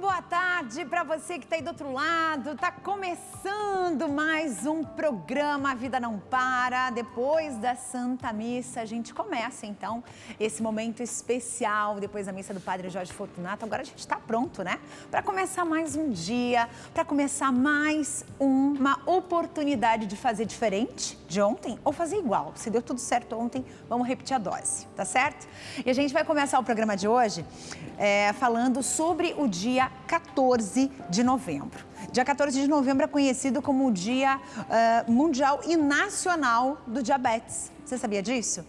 boa tarde para você que está aí do outro lado. Tá começando mais um programa A Vida Não Para. Depois da Santa Missa, a gente começa então esse momento especial, depois da missa do Padre Jorge Fortunato. Agora a gente está pronto, né? Para começar mais um dia, para começar mais uma oportunidade de fazer diferente de ontem ou fazer igual. Se deu tudo certo ontem, vamos repetir a dose, tá certo? E a gente vai começar o programa de hoje falando sobre o dia 14 de novembro. Dia 14 de novembro é conhecido como o Dia Mundial e Nacional do Diabetes. Você sabia disso?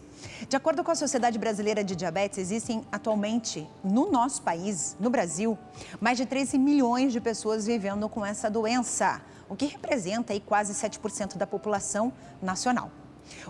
De acordo com a Sociedade Brasileira de Diabetes, existem atualmente no nosso país, no Brasil, mais de 13 milhões de pessoas vivendo com essa doença, o que representa aí quase 7% da população nacional.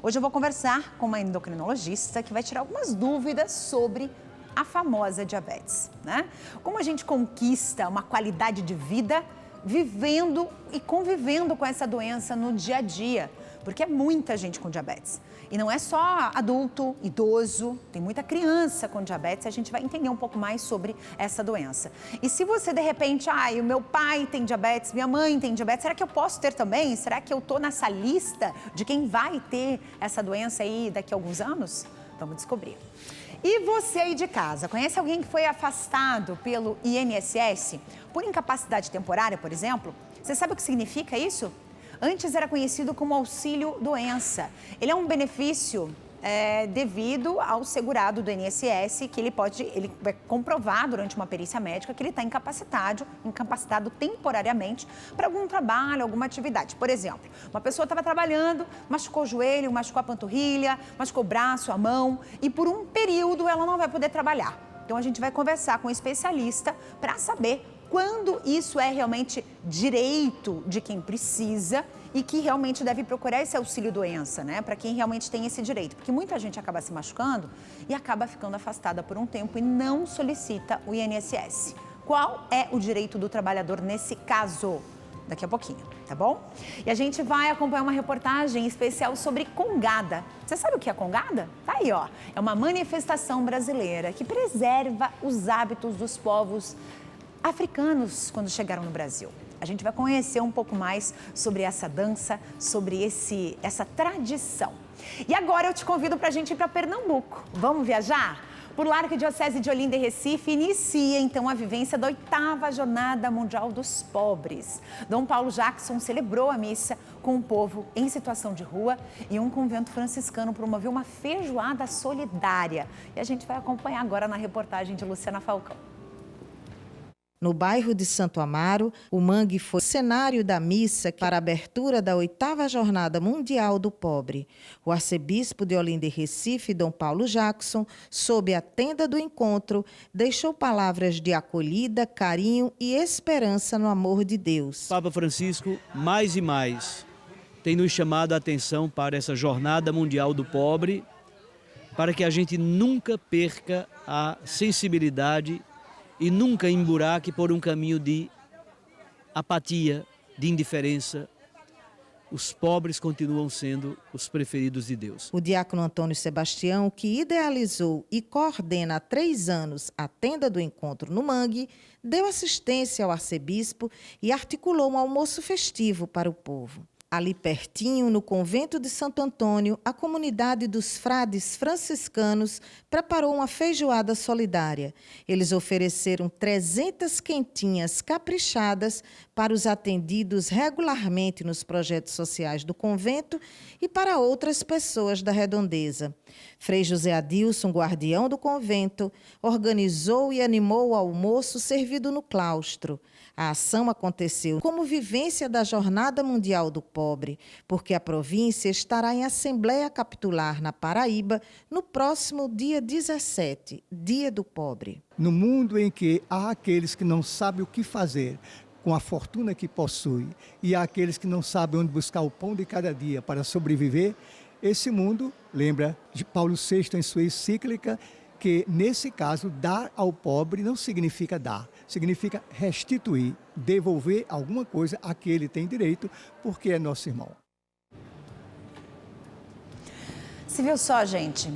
Hoje eu vou conversar com uma endocrinologista que vai tirar algumas dúvidas sobre a famosa diabetes, né? Como a gente conquista uma qualidade de vida vivendo e convivendo com essa doença no dia a dia, porque é muita gente com diabetes. E não é só adulto, idoso, tem muita criança com diabetes, a gente vai entender um pouco mais sobre essa doença. E se você de repente, o meu pai tem diabetes, minha mãe tem diabetes, será que eu posso ter também? Será que eu tô nessa lista de quem vai ter essa doença aí daqui a alguns anos? Vamos descobrir. E você aí de casa, conhece alguém que foi afastado pelo INSS por incapacidade temporária, por exemplo? Você sabe o que significa isso? Antes era conhecido como auxílio-doença. Ele é um benefício devido ao segurado do INSS, que ele vai comprovar durante uma perícia médica que ele está incapacitado temporariamente para algum trabalho, alguma atividade. Por exemplo, uma pessoa estava trabalhando, machucou o joelho, machucou a panturrilha, machucou o braço, a mão, e por um período ela não vai poder trabalhar. Então a gente vai conversar com um especialista para saber quando isso é realmente direito de quem precisa e que realmente deve procurar esse auxílio-doença, né? Para quem realmente tem esse direito. Porque muita gente acaba se machucando e acaba ficando afastada por um tempo e não solicita o INSS. Qual é o direito do trabalhador nesse caso? Daqui a pouquinho, tá bom? E a gente vai acompanhar uma reportagem especial sobre congada. Você sabe o que é congada? Tá aí, ó. É uma manifestação brasileira que preserva os hábitos dos povos africanos quando chegaram no Brasil. A gente vai conhecer um pouco mais sobre essa dança, sobre essa tradição. E agora eu te convido para a gente ir para Pernambuco. Vamos viajar? Por lá, a Arquidiocese de Olinda e Recife inicia então a vivência da 8ª Jornada Mundial dos Pobres. Dom Paulo Jackson celebrou a missa com o povo em situação de rua e um convento franciscano promoveu uma feijoada solidária. E a gente vai acompanhar agora na reportagem de Luciana Falcão. No bairro de Santo Amaro, o mangue foi cenário da missa para a abertura da 8ª Jornada Mundial do Pobre. O arcebispo de Olinda e Recife, Dom Paulo Jackson, sob a tenda do encontro, deixou palavras de acolhida, carinho e esperança no amor de Deus. Papa Francisco, mais e mais, tem nos chamado a atenção para essa Jornada Mundial do Pobre, para que a gente nunca perca a sensibilidade e nunca emburaque por um caminho de apatia, de indiferença. Os pobres continuam sendo os preferidos de Deus. O diácono Antônio Sebastião, que idealizou e coordena há 3 anos a tenda do encontro no Mangue, deu assistência ao arcebispo e articulou um almoço festivo para o povo. Ali pertinho, no convento de Santo Antônio, a comunidade dos frades franciscanos preparou uma feijoada solidária. Eles ofereceram 300 quentinhas caprichadas para os atendidos regularmente nos projetos sociais do convento e para outras pessoas da redondeza. Frei José Adilson, guardião do convento, organizou e animou o almoço servido no claustro. A ação aconteceu como vivência da Jornada Mundial do Pobre, porque a província estará em Assembleia Capitular na Paraíba no próximo dia 17, Dia do Pobre. No mundo em que há aqueles que não sabem o que fazer com a fortuna que possui e há aqueles que não sabem onde buscar o pão de cada dia para sobreviver, esse mundo, lembra de Paulo VI em sua encíclica, que nesse caso dar ao pobre não significa dar, significa restituir, devolver alguma coisa a que ele tem direito, porque é nosso irmão. Você viu só, gente,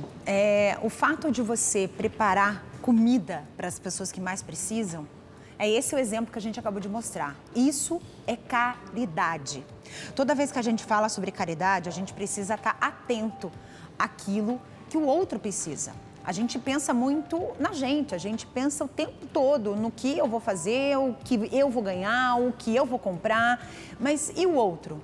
o fato de você preparar comida para as pessoas que mais precisam É esse o exemplo que a gente acabou de mostrar. Isso é caridade. Toda vez que a gente fala sobre caridade, a gente precisa estar atento àquilo que o outro precisa. A gente pensa muito na gente, a gente pensa o tempo todo no que eu vou fazer, o que eu vou ganhar, o que eu vou comprar, mas e o outro?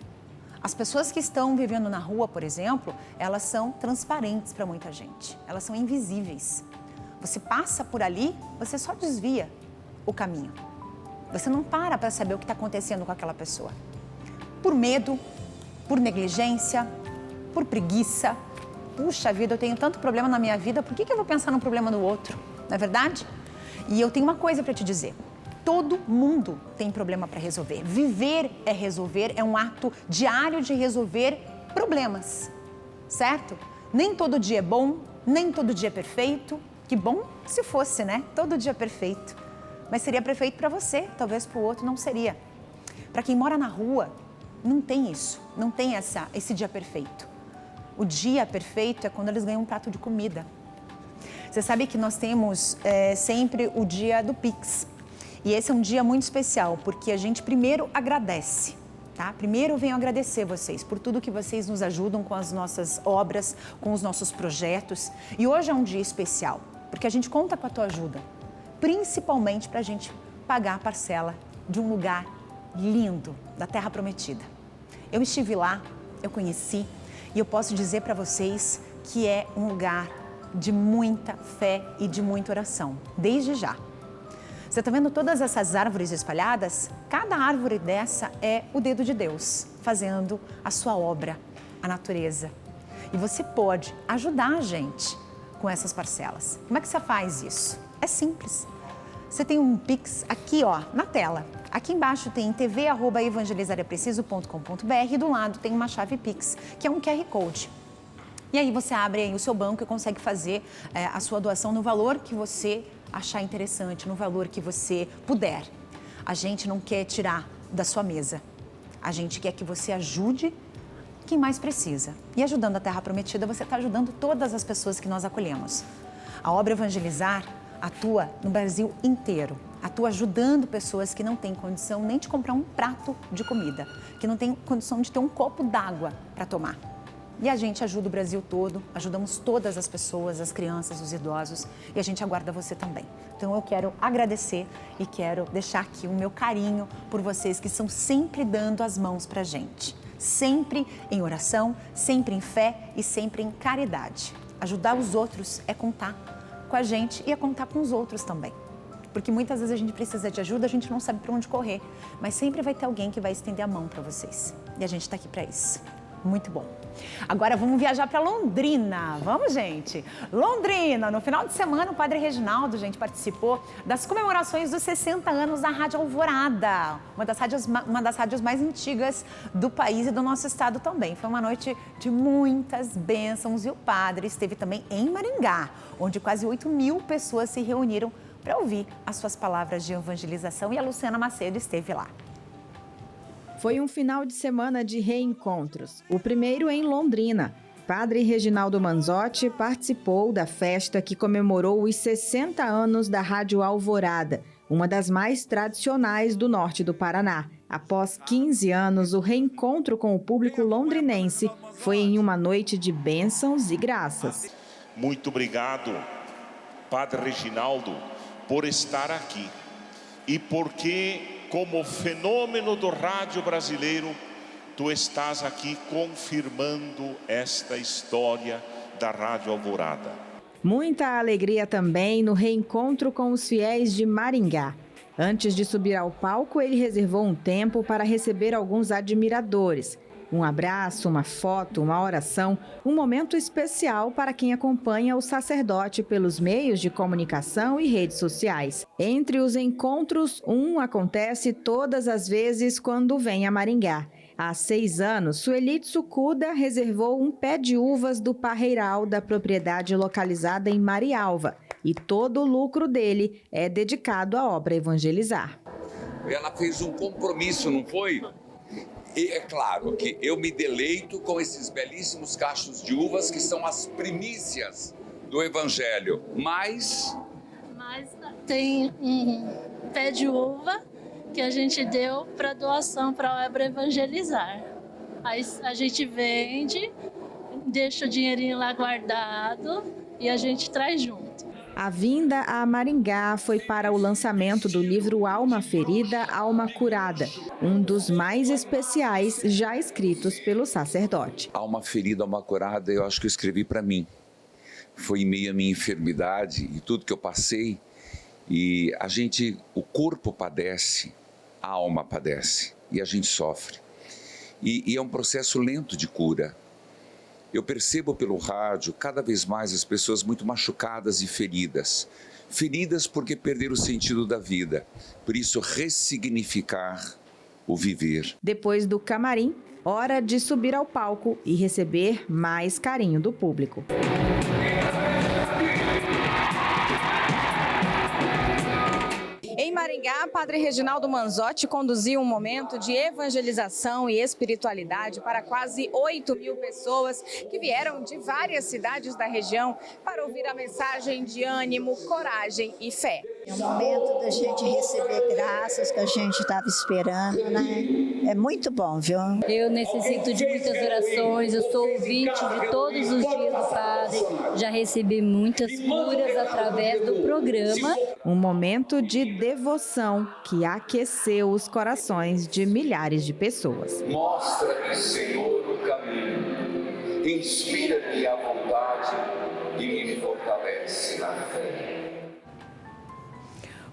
As pessoas que estão vivendo na rua, por exemplo, elas são transparentes para muita gente, elas são invisíveis. Você passa por ali, você só desvia o caminho. Você não para saber o que está acontecendo com aquela pessoa. Por medo, por negligência, por preguiça. Puxa vida, eu tenho tanto problema na minha vida, por que eu vou pensar no problema do outro? Não é verdade? E eu tenho uma coisa para te dizer. Todo mundo tem problema para resolver. Viver é resolver, é um ato diário de resolver problemas, certo? Nem todo dia é bom, nem todo dia é perfeito. Que bom se fosse, né? Todo dia é perfeito. Mas seria perfeito para você, talvez para o outro não seria. Para quem mora na rua, não tem isso, não tem esse dia perfeito. O dia perfeito é quando eles ganham um prato de comida. Você sabe que nós temos sempre o dia do Pix. E esse é um dia muito especial, porque a gente primeiro agradece, tá? Primeiro eu venho agradecer vocês por tudo que vocês nos ajudam com as nossas obras, com os nossos projetos. E hoje é um dia especial, porque a gente conta com a tua ajuda, principalmente para a gente pagar a parcela de um lugar lindo, da Terra Prometida. Eu estive lá, eu conheci, e eu posso dizer para vocês que é um lugar de muita fé e de muita oração, desde já. Você está vendo todas essas árvores espalhadas? Cada árvore dessa é o dedo de Deus, fazendo a sua obra, a natureza. E você pode ajudar a gente com essas parcelas. Como é que você faz isso? É simples. Você tem um Pix aqui, ó, na tela. Aqui embaixo tem tv@evangelizarepreciso.com.br e do lado tem uma chave Pix, que é um QR Code. E aí você abre aí o seu banco e consegue fazer a sua doação no valor que você achar interessante, no valor que você puder. A gente não quer tirar da sua mesa. A gente quer que você ajude quem mais precisa. E ajudando a Terra Prometida, você está ajudando todas as pessoas que nós acolhemos. A obra Evangelizar atua no Brasil inteiro. Atua ajudando pessoas que não têm condição nem de comprar um prato de comida, que não têm condição de ter um copo d'água para tomar. E a gente ajuda o Brasil todo, ajudamos todas as pessoas, as crianças, os idosos, e a gente aguarda você também. Então eu quero agradecer e quero deixar aqui o meu carinho por vocês que estão sempre dando as mãos pra gente. Sempre em oração, sempre em fé e sempre em caridade. Ajudar os outros é contar com a gente e é contar com os outros também. Porque muitas vezes a gente precisa de ajuda, a gente não sabe para onde correr, mas sempre vai ter alguém que vai estender a mão para vocês. E a gente está aqui para isso. Muito bom. Agora vamos viajar para Londrina. Vamos, gente? Londrina, no final de semana, o Padre Reginaldo, gente, participou das comemorações dos 60 anos da Rádio Alvorada, uma das rádios mais antigas do país e do nosso estado também. Foi uma noite de muitas bênçãos e o padre esteve também em Maringá, onde quase 8.000 pessoas se reuniram para ouvir as suas palavras de evangelização e a Luciana Macedo esteve lá. Foi um final de semana de reencontros, o primeiro em Londrina. Padre Reginaldo Manzotti participou da festa que comemorou os 60 anos da Rádio Alvorada, uma das mais tradicionais do norte do Paraná. Após 15 anos, o reencontro com o público londrinense foi em uma noite de bênçãos e graças. Muito obrigado, Padre Reginaldo, por estar aqui e porque, como fenômeno do rádio brasileiro, tu estás aqui confirmando esta história da Rádio Alvorada. Muita alegria também no reencontro com os fiéis de Maringá. Antes de subir ao palco, ele reservou um tempo para receber alguns admiradores. Um abraço, uma foto, uma oração, um momento especial para quem acompanha o sacerdote pelos meios de comunicação e redes sociais. Entre os encontros, um acontece todas as vezes quando vem a Maringá. Há 6 anos, Sueli Tsukuda reservou um pé de uvas do parreiral da propriedade localizada em Marialva. E todo o lucro dele é dedicado à obra Evangelizar. Ela fez um compromisso, não foi? E é claro que eu me deleito com esses belíssimos cachos de uvas que são as primícias do Evangelho. Mas tem pé de uva que a gente deu para doação para a obra Evangelizar. Aí a gente vende, deixa o dinheirinho lá guardado e a gente traz junto. A vinda a Maringá foi para o lançamento do livro Alma Ferida, Alma Curada, um dos mais especiais já escritos pelo sacerdote. Alma Ferida, Alma Curada, eu acho que eu escrevi para mim. Foi em meio à minha enfermidade e tudo que eu passei. E o corpo padece, a alma padece e a gente sofre. E é um processo lento de cura. Eu percebo pelo rádio cada vez mais as pessoas muito machucadas e feridas. Feridas porque perderam o sentido da vida. Por isso, ressignificar o viver. Depois do camarim, hora de subir ao palco e receber mais carinho do público. Em Maringá, Padre Reginaldo Manzotti conduziu um momento de evangelização e espiritualidade para quase 8.000 pessoas que vieram de várias cidades da região para ouvir a mensagem de ânimo, coragem e fé. É um momento da gente receber graças que a gente estava esperando, né? É muito bom, viu? Eu necessito de muitas orações, eu sou ouvinte de todos os dias do Padre, já recebi muias curas através do programa. Um momento de devoção que aqueceu os corações de milhares de pessoas. Mostra-me, Senhor, o caminho. Inspira-me a vontade e me fortalece na fé.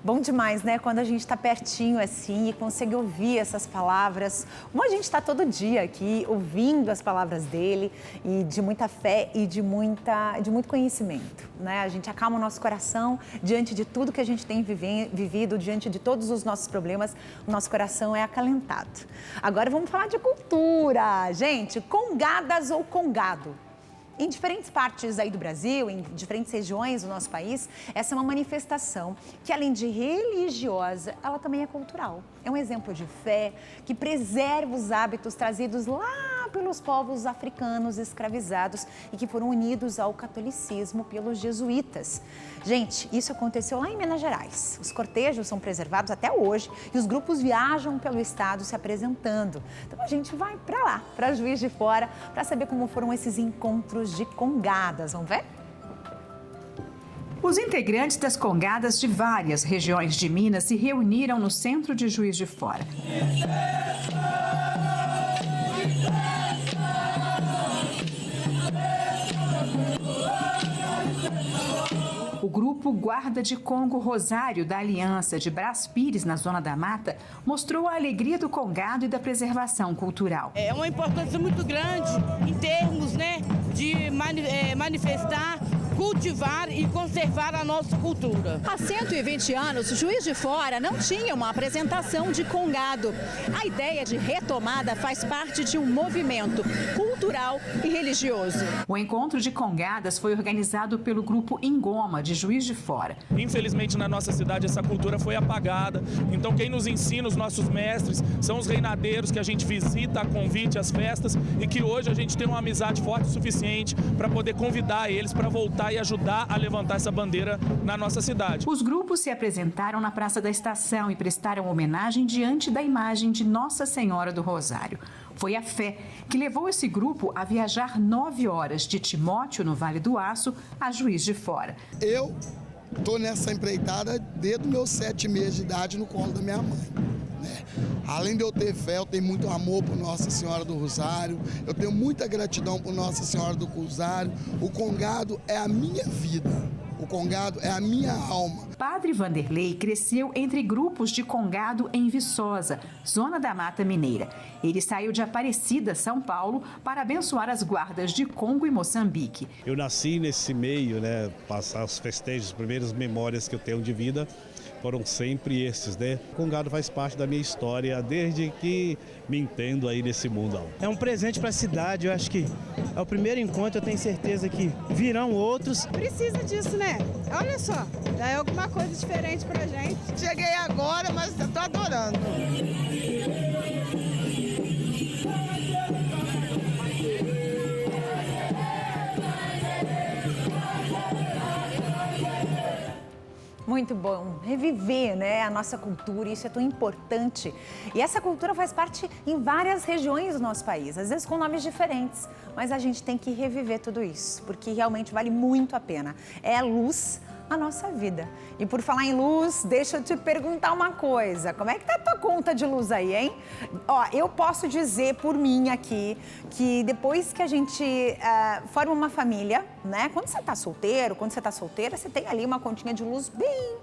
Bom demais, né? Quando a gente está pertinho assim e consegue ouvir essas palavras, como a gente está todo dia aqui ouvindo as palavras dele e de muita fé e de muito conhecimento, né? A gente acalma o nosso coração diante de tudo que a gente tem vivido, diante de todos os nossos problemas, o nosso coração é acalentado. Agora vamos falar de cultura, gente, congadas ou congado. Em diferentes partes aí do Brasil, em diferentes regiões do nosso país, essa é uma manifestação que, além de religiosa, ela também é cultural. É um exemplo de fé que preserva os hábitos trazidos lá pelos povos africanos escravizados e que foram unidos ao catolicismo pelos jesuítas. Gente, isso aconteceu lá em Minas Gerais. Os cortejos são preservados até hoje e os grupos viajam pelo estado se apresentando. Então a gente vai para lá, para Juiz de Fora, para saber como foram esses encontros de congadas. Vamos ver? Os integrantes das congadas de várias regiões de Minas se reuniram no centro de Juiz de Fora. O grupo Guarda de Congo Rosário da Aliança de Brás Pires, na Zona da Mata, mostrou a alegria do congado e da preservação cultural. É uma importância muito grande em termos, de manifestar, cultivar e conservar a nossa cultura. Há 120 anos, Juiz de Fora não tinha uma apresentação de congado. A ideia de retomada faz parte de um movimento cultural e religioso. O encontro de congadas foi organizado pelo grupo Ingoma, de Juiz de Fora. Infelizmente, na nossa cidade, essa cultura foi apagada. Então, quem nos ensina, os nossos mestres, são os reinadeiros que a gente visita a convite às festas e que hoje a gente tem uma amizade forte o suficiente para poder convidar eles para voltar e ajudar a levantar essa bandeira na nossa cidade. Os grupos se apresentaram na Praça da Estação e prestaram homenagem diante da imagem de Nossa Senhora do Rosário. Foi a fé que levou esse grupo a viajar 9 horas de Timóteo, no Vale do Aço, a Juiz de Fora. Eu estou nessa empreitada desde os meus 7 meses de idade no colo da minha mãe. Além de eu ter fé, eu tenho muito amor por Nossa Senhora do Rosário, eu tenho muita gratidão por Nossa Senhora do Rosário. O congado é a minha vida, o congado é a minha alma. Padre Vanderlei cresceu entre grupos de congado em Viçosa, Zona da Mata Mineira. Ele saiu de Aparecida, São Paulo, para abençoar as guardas de Congo e Moçambique. Eu nasci nesse meio, passar os festejos, as primeiras memórias que eu tenho de vida foram sempre esses, O congado faz parte da minha história desde que me entendo aí nesse mundo. É um presente para a cidade, eu acho que é o primeiro encontro, eu tenho certeza que virão outros. Precisa disso, né? Olha só, já é alguma coisa diferente pra gente. Cheguei agora, mas eu tô adorando. Muito muito bom reviver, né, a nossa cultura, isso é tão importante. E essa cultura faz parte em várias regiões do nosso país, às vezes com nomes diferentes, mas a gente tem que reviver tudo isso, porque realmente vale muito a pena. É a luz a nossa vida. E por falar em luz, deixa eu te perguntar uma coisa. Como é que tá a tua conta de luz aí, hein? Ó, eu posso dizer por mim aqui que depois que a gente forma uma família, né? Quando você tá solteiro, quando você tá solteira, você tem ali uma continha de luz bem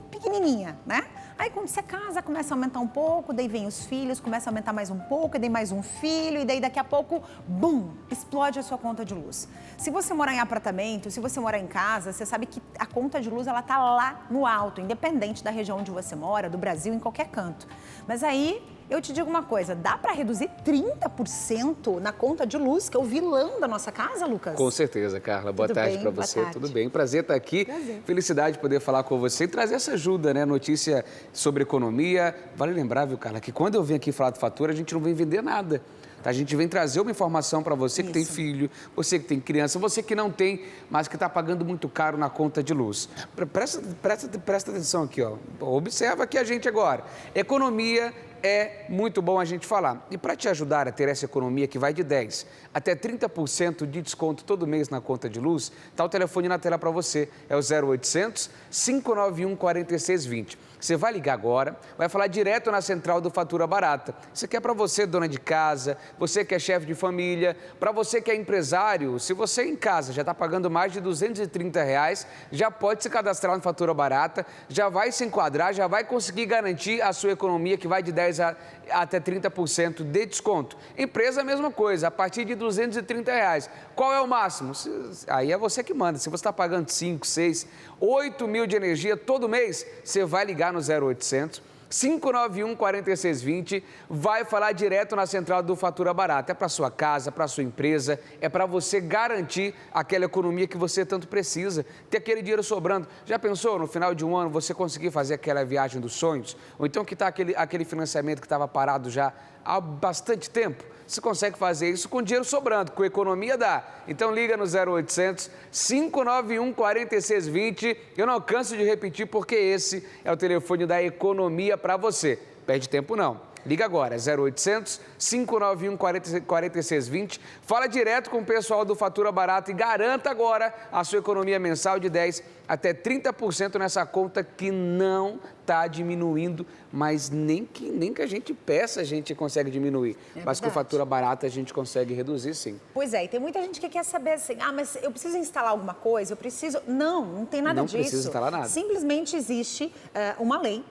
pequenininha, né? Aí quando você casa, começa a aumentar um pouco, daí vem os filhos, começa a aumentar mais um pouco, e daí mais um filho, e daí daqui a pouco, bum, explode a sua conta de luz. Se você morar em apartamento, se você morar em casa, você sabe que a conta de luz, ela tá lá no alto, independente da região onde você mora, do Brasil, em qualquer canto. Mas aí, eu te digo uma coisa, dá para reduzir 30% na conta de luz, que é o vilão da nossa casa, Lucas? Com certeza, Carla. Boa tarde para você. Tudo bem? Prazer estar aqui. Prazer. Felicidade de poder falar com você e trazer essa ajuda, né? Notícia sobre economia. Vale lembrar, viu, Carla, que quando eu venho aqui falar de fatura, a gente não vem vender nada. A gente vem trazer uma informação para você que tem filho, você que tem criança, você que não tem, mas que está pagando muito caro na conta de luz. Presta atenção aqui, ó. Observa aqui a gente agora. Economia é muito bom a gente falar. E para te ajudar a ter essa economia que vai de 10% até 30% de desconto todo mês na conta de luz, está o telefone na tela para você. É o 0800 591 4620. Você vai ligar agora, vai falar direto na central do Fatura Barata. Isso aqui é para você, dona de casa, você que é chefe de família, para você que é empresário. Se você em casa já está pagando mais de R$230, já pode se cadastrar no Fatura Barata, já vai se enquadrar, já vai conseguir garantir a sua economia que vai de 10% até 30% de desconto. Empresa, a mesma coisa, a partir de R$230. Qual é o máximo? Aí é você que manda. Se você está pagando 5, 6, 8 mil de energia todo mês, você vai ligar no 0800 591 4620, vai falar direto na central do Fatura Barata. É para sua casa, para sua empresa, é para você garantir aquela economia que você tanto precisa, ter aquele dinheiro sobrando. Já pensou no final de um ano você conseguir fazer aquela viagem dos sonhos? Ou então que está aquele financiamento que estava parado já há bastante tempo? Você consegue fazer isso com dinheiro sobrando, com economia dá. Então liga no 0800 591 4620. Eu não canso de repetir porque esse é o telefone da economia para você. Perde tempo não. Liga agora, 0800 591 4620. Fala direto com o pessoal do Fatura Barata e garanta agora a sua economia mensal de 10% até 30% nessa conta que não está diminuindo, mas nem que a gente peça a gente consegue diminuir. Mas com Fatura Barata a gente consegue reduzir, sim. Pois é, e tem muita gente que quer saber assim, mas eu preciso instalar alguma coisa, eu preciso... Não tem nada disso. Não precisa instalar nada. Simplesmente existe uma lei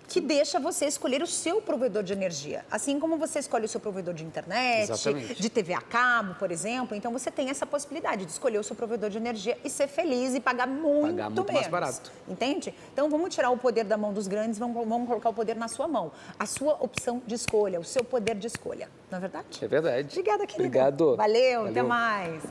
que deixa você escolher o seu provedor de energia. Assim como você escolhe o seu provedor de internet, exatamente, de TV a cabo, por exemplo. Então, você tem essa possibilidade de escolher o seu provedor de energia e ser feliz e pagar muito menos. Mais barato. Entende? Então, vamos tirar o poder da mão dos grandes, vamos colocar o poder na sua mão. A sua opção de escolha, o seu poder de escolha. Não é verdade? É verdade. Obrigada, querida. Obrigado. Valeu, até mais.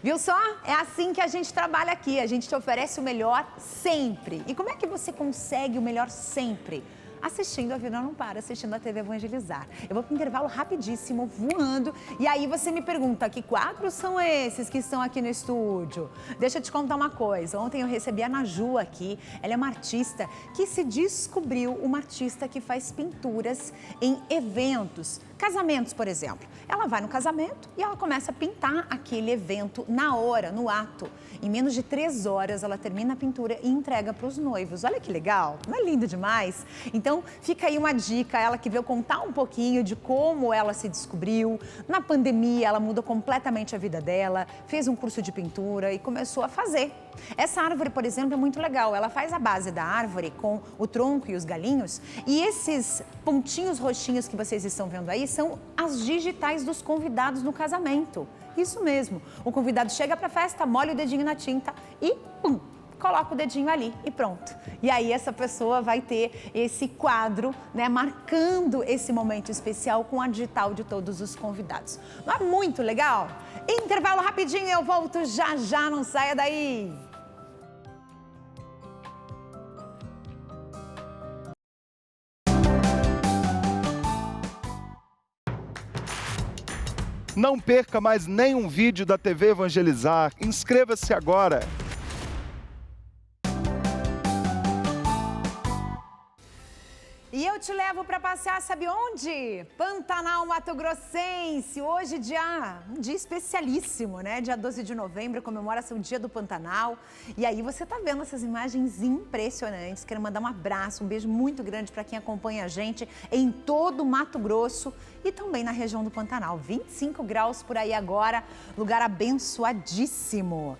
Viu só? É assim que a gente trabalha aqui. A gente te oferece o melhor sempre. E como é que você consegue o melhor sempre? Assistindo A Vida Não Para, assistindo a TV Evangelizar. Eu vou para o intervalo rapidíssimo, voando, e aí você me pergunta, que quadros são esses que estão aqui no estúdio? Deixa eu te contar uma coisa, ontem eu recebi a Naju aqui, ela é uma artista que se descobriu uma artista que faz pinturas em eventos, casamentos, por exemplo. Ela vai no casamento e ela começa a pintar aquele evento na hora, no ato. Em menos de 3 horas, ela termina a pintura e entrega para os noivos. Olha que legal, não é lindo demais? Então, fica aí uma dica, ela que veio contar um pouquinho de como ela se descobriu. Na pandemia, ela mudou completamente a vida dela, fez um curso de pintura e começou a fazer. Essa árvore, por exemplo, é muito legal. Ela faz a base da árvore com o tronco e os galinhos. E esses pontinhos roxinhos que vocês estão vendo aí são as digitais dos convidados no casamento. Isso mesmo. O convidado chega para a festa, molha o dedinho na tinta e pum! Coloca o dedinho ali e pronto. E aí essa pessoa vai ter esse quadro, né, marcando esse momento especial com a digital de todos os convidados. Não é muito legal? Intervalo rapidinho, eu volto já já, não saia daí. Não perca mais nenhum vídeo da TV Evangelizar. Inscreva-se agora. te levo para passear, sabe onde? Pantanal Mato Grossense. Hoje um dia especialíssimo, né? Dia 12 de novembro, comemora-se o Dia do Pantanal. E aí você tá vendo essas imagens impressionantes. Quero mandar um abraço, um beijo muito grande para quem acompanha a gente em todo o Mato Grosso e também na região do Pantanal. 25 graus por aí agora, lugar abençoadíssimo.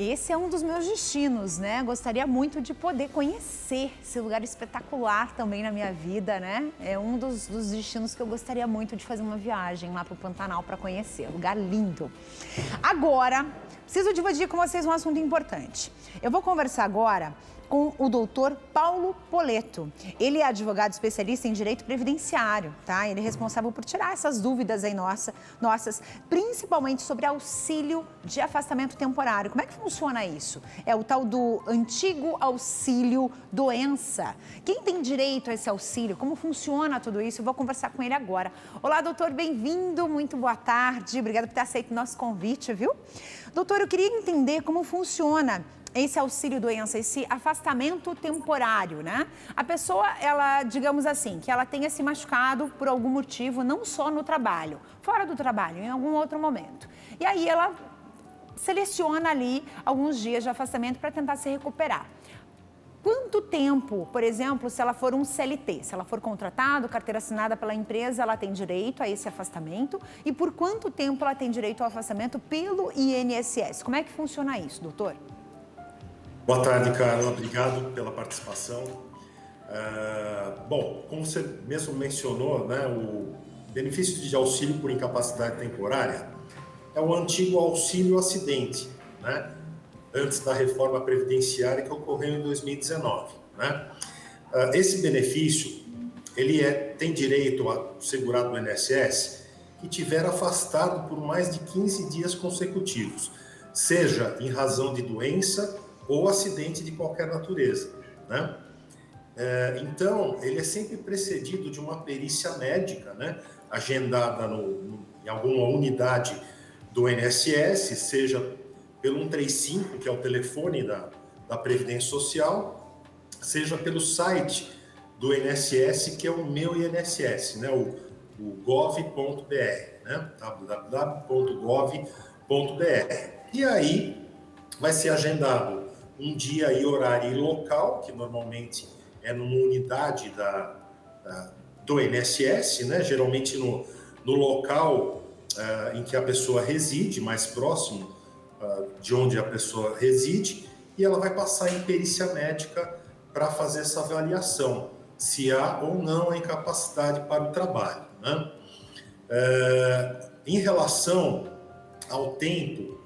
Esse é um dos meus destinos, né? Gostaria muito de poder conhecer esse lugar espetacular também na minha vida, né? É um dos destinos que eu gostaria muito de fazer uma viagem lá para o Pantanal para conhecer. Lugar lindo. Agora, preciso dividir com vocês um assunto importante. Eu vou conversar agora com o doutor Paulo Poletto. Ele é advogado especialista em direito previdenciário, tá? Ele é responsável por tirar essas dúvidas aí nossas, principalmente sobre auxílio de afastamento temporário. Como é que funciona isso? É o tal do antigo auxílio doença. Quem tem direito a esse auxílio? Como funciona tudo isso? Eu vou conversar com ele agora. Olá, doutor, bem-vindo, muito boa tarde. Obrigada por ter aceito o nosso convite, viu? Doutor, eu queria entender como funciona esse auxílio doença, esse afastamento temporário, né? A pessoa, ela, digamos assim, que ela tenha se machucado por algum motivo, não só no trabalho, fora do trabalho, em algum outro momento. E aí ela seleciona ali alguns dias de afastamento para tentar se recuperar. Quanto tempo, por exemplo, se ela for um CLT, se ela for contratada, carteira assinada pela empresa, ela tem direito a esse afastamento? E por quanto tempo ela tem direito ao afastamento pelo INSS? Como é que funciona isso, doutor? Boa tarde, Carla. Obrigado pela participação. Bom, como você mesmo mencionou, né, o benefício de auxílio por incapacidade temporária é o antigo auxílio acidente, né, antes da reforma previdenciária que ocorreu em 2019. Né? Esse benefício, ele tem direito ao segurado do INSS que tiver afastado por mais de 15 dias consecutivos, seja em razão de doença ou acidente de qualquer natureza, né? Então, ele é sempre precedido de uma perícia médica, né? Agendada em alguma unidade do INSS, seja pelo 135, que é o telefone da Previdência Social, seja pelo site do INSS, que é o Meu INSS, né? O gov.br, né? www.gov.br. E aí vai ser agendado um dia e horário e local, que normalmente é numa unidade do INSS, né? Geralmente no local em que a pessoa reside, mais próximo de onde a pessoa reside, e ela vai passar em perícia médica para fazer essa avaliação, se há ou não a incapacidade para o trabalho. Né? Em relação ao tempo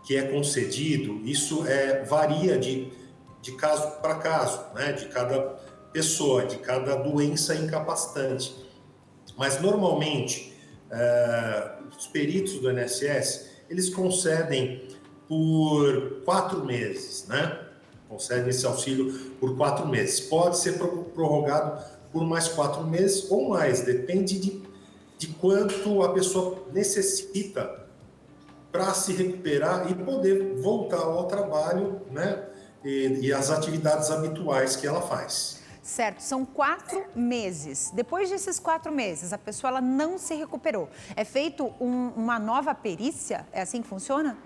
que é concedido, isso varia de caso para caso, né? De cada pessoa, de cada doença incapacitante. Mas, normalmente, os peritos do INSS, eles concedem por 4 meses, né? Concedem esse auxílio por 4 meses. Pode ser prorrogado por mais 4 meses ou mais, depende de quanto a pessoa necessita para se recuperar e poder voltar ao trabalho, né? E as atividades habituais que ela faz. Certo, são 4 meses. Depois desses 4 meses, a pessoa ela não se recuperou. É feito uma nova perícia? É assim que funciona?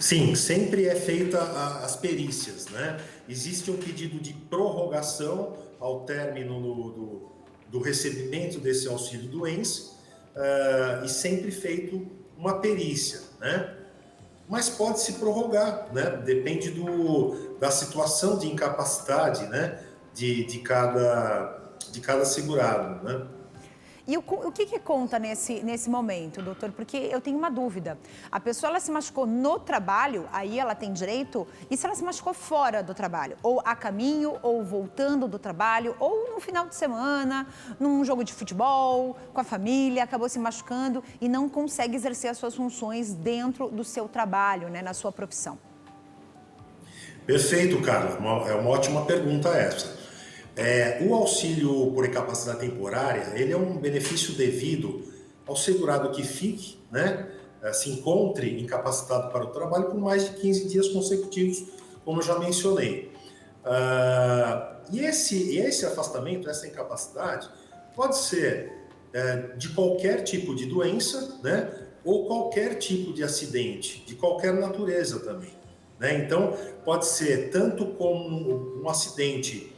Sim, sempre é feita as perícias, né? Existe um pedido de prorrogação ao término do recebimento desse auxílio doença e sempre feito uma perícia, né? Mas pode se prorrogar, né? Depende da situação de incapacidade, né? De cada segurado, né? E o que conta nesse momento, doutor? Porque eu tenho uma dúvida. A pessoa ela se machucou no trabalho, aí ela tem direito? E se ela se machucou fora do trabalho? Ou a caminho, ou voltando do trabalho, ou no final de semana, num jogo de futebol, com a família, acabou se machucando e não consegue exercer as suas funções dentro do seu trabalho, né, na sua profissão? Perfeito, Carla. É uma ótima pergunta essa. O auxílio por incapacidade temporária, ele é um benefício devido ao segurado que fique, né, se encontre incapacitado para o trabalho por mais de 15 dias consecutivos, como eu já mencionei. E esse afastamento, essa incapacidade, pode ser de qualquer tipo de doença, né? Ou qualquer tipo de acidente, de qualquer natureza também, né? Então, pode ser tanto como um acidente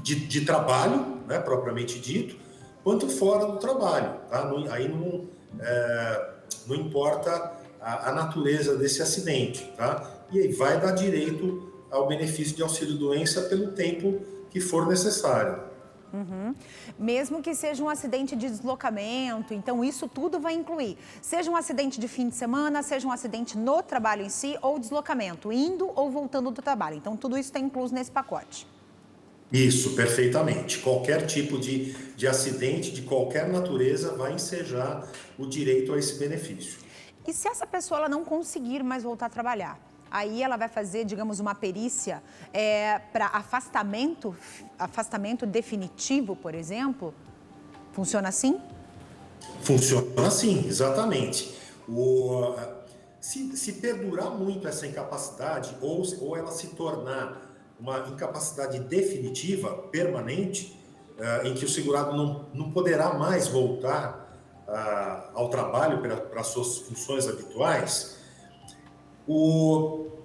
de trabalho, né, propriamente dito, quanto fora do trabalho, tá? Aí não importa a natureza desse acidente, tá? E aí vai dar direito ao benefício de auxílio-doença pelo tempo que for necessário. Uhum. Mesmo que seja um acidente de deslocamento, então isso tudo vai incluir. Seja um acidente de fim de semana, seja um acidente no trabalho em si ou deslocamento, indo ou voltando do trabalho. Então tudo isso está incluso nesse pacote. Isso, perfeitamente. Qualquer tipo de acidente de qualquer natureza vai ensejar o direito a esse benefício. E se essa pessoa ela não conseguir mais voltar a trabalhar? Aí ela vai fazer, digamos, uma perícia para afastamento definitivo, por exemplo? Funciona assim? Funciona assim, exatamente. Se perdurar muito essa incapacidade ou ela se tornar uma incapacidade definitiva, permanente, em que o segurado não poderá mais voltar ao trabalho para suas funções habituais,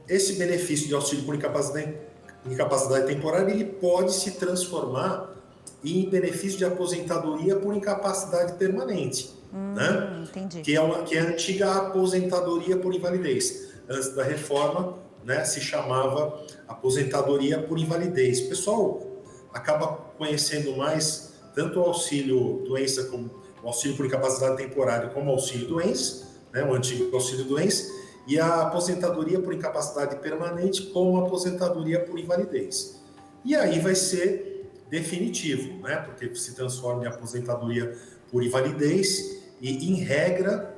esse benefício de auxílio por incapacidade temporária ele pode se transformar em benefício de aposentadoria por incapacidade permanente, né? Entendi. Que é a antiga aposentadoria por invalidez. Antes da reforma, né, se chamava aposentadoria por invalidez. O pessoal acaba conhecendo mais tanto o auxílio-doença como o auxílio por incapacidade temporária como o auxílio-doença, né, o antigo auxílio-doença, e a aposentadoria por incapacidade permanente como a aposentadoria por invalidez. E aí vai ser definitivo, né, porque se transforma em aposentadoria por invalidez e, em regra,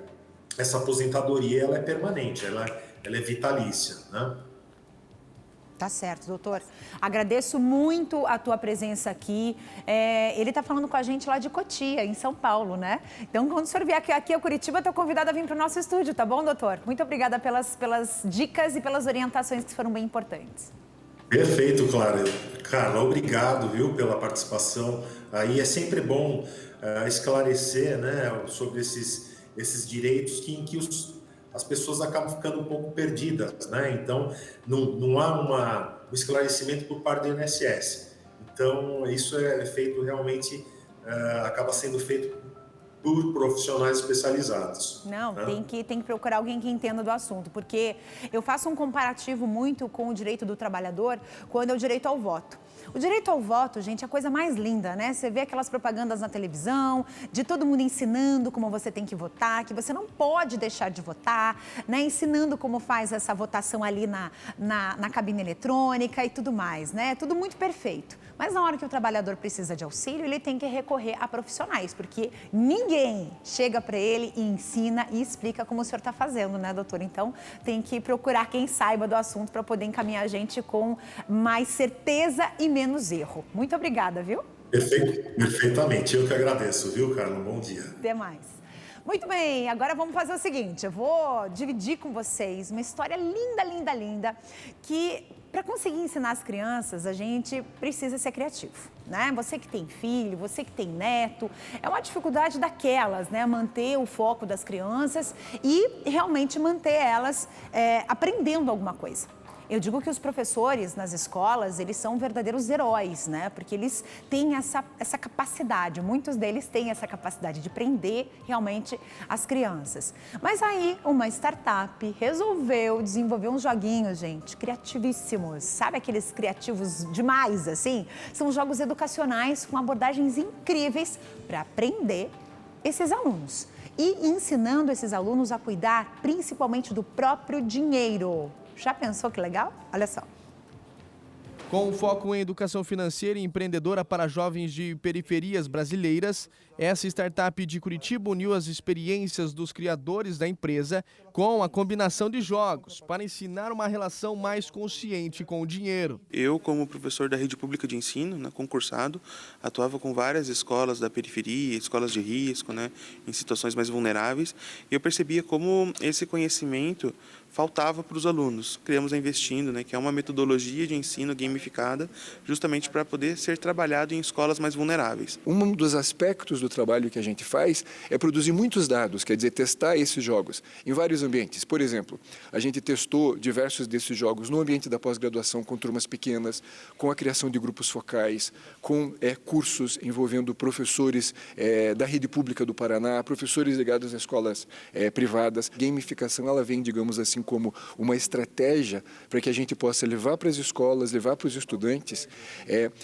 essa aposentadoria ela é permanente, ela é vitalícia, né? Tá certo, doutor. Agradeço muito a tua presença aqui. Ele está falando com a gente lá de Cotia, em São Paulo, né? Então, quando o senhor vier aqui a Curitiba, estou convidada a vir para o nosso estúdio, tá bom, doutor? Muito obrigada pelas dicas e pelas orientações que foram bem importantes. Perfeito, Clara. Carla, obrigado, viu, pela participação. Aí é sempre bom esclarecer, né, sobre esses direitos em que as pessoas acabam ficando um pouco perdidas, né? Então, não há um esclarecimento por parte do INSS. Então, isso é feito realmente, acaba sendo feito por profissionais especializados. Não, né? tem que procurar alguém que entenda do assunto, porque eu faço um comparativo muito com o direito do trabalhador quando é o direito ao voto. O direito ao voto, gente, é a coisa mais linda, né? Você vê aquelas propagandas na televisão, de todo mundo ensinando como você tem que votar, que você não pode deixar de votar, né? Ensinando como faz essa votação ali na cabine eletrônica e tudo mais, né? Tudo muito perfeito. Mas na hora que o trabalhador precisa de auxílio, ele tem que recorrer a profissionais, porque ninguém chega para ele e ensina e explica como o senhor está fazendo, né, doutor? Então, tem que procurar quem saiba do assunto para poder encaminhar a gente com mais certeza e menos erro. Muito obrigada, viu? Perfeitamente. Eu que agradeço, viu, Carla? Bom dia. Até mais. Muito bem, agora vamos fazer o seguinte, eu vou dividir com vocês uma história linda, linda, linda, que para conseguir ensinar as crianças, a gente precisa ser criativo, né? Você que tem filho, você que tem neto, é uma dificuldade daquelas, né? Manter o foco das crianças e realmente manter elas aprendendo alguma coisa. Eu digo que os professores nas escolas, eles são verdadeiros heróis, né? Porque eles têm essa capacidade, muitos deles têm essa capacidade de prender realmente as crianças. Mas aí, uma startup resolveu desenvolver uns joguinhos, gente, criativíssimos. Sabe aqueles criativos demais, assim? São jogos educacionais com abordagens incríveis para aprender esses alunos. E ensinando esses alunos a cuidar principalmente do próprio dinheiro. Já pensou que legal? Olha só. Com foco em educação financeira e empreendedora para jovens de periferias brasileiras, essa startup de Curitiba uniu as experiências dos criadores da empresa com a combinação de jogos para ensinar uma relação mais consciente com o dinheiro. Eu, como professor da rede pública de ensino, concursado, atuava com várias escolas da periferia, escolas de risco, em situações mais vulneráveis, e eu percebia como esse conhecimento faltava para os alunos. Criamos a Investindo, né, que é uma metodologia de ensino gamificada, justamente para poder ser trabalhado em escolas mais vulneráveis. Um dos aspectos do trabalho que a gente faz é produzir muitos dados, quer dizer, testar esses jogos em vários ambientes. Por exemplo, a gente testou diversos desses jogos no ambiente da pós-graduação com turmas pequenas, com a criação de grupos focais, com cursos envolvendo professores da rede pública do Paraná, professores ligados a escolas privadas. Gamificação, ela vem, digamos assim, como uma estratégia para que a gente possa levar para as escolas, levar para os estudantes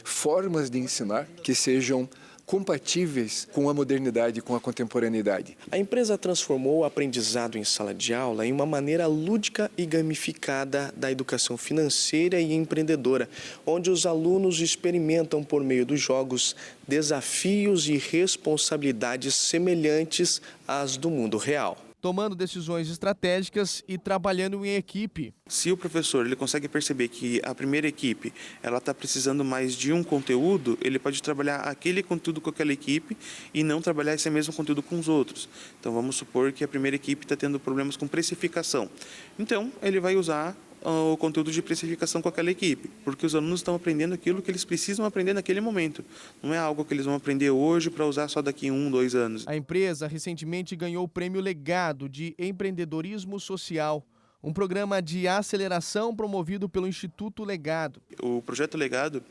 formas de ensinar que sejam compatíveis com a modernidade, com a contemporaneidade. A empresa transformou o aprendizado em sala de aula em uma maneira lúdica e gamificada da educação financeira e empreendedora, onde os alunos experimentam por meio dos jogos desafios e responsabilidades semelhantes às do mundo real. Tomando decisões estratégicas e trabalhando em equipe. Se o professor ele consegue perceber que a primeira equipe ela está precisando mais de um conteúdo, ele pode trabalhar aquele conteúdo com aquela equipe e não trabalhar esse mesmo conteúdo com os outros. Então vamos supor que a primeira equipe está tendo problemas com precificação. Então ele vai usar o conteúdo de precificação com aquela equipe, porque os alunos estão aprendendo aquilo que eles precisam aprender naquele momento. Não é algo que eles vão aprender hoje para usar só daqui 1, 2 anos. A empresa recentemente ganhou o Prêmio Legado de Empreendedorismo Social, um programa de aceleração promovido pelo Instituto Legado. O projeto Legado,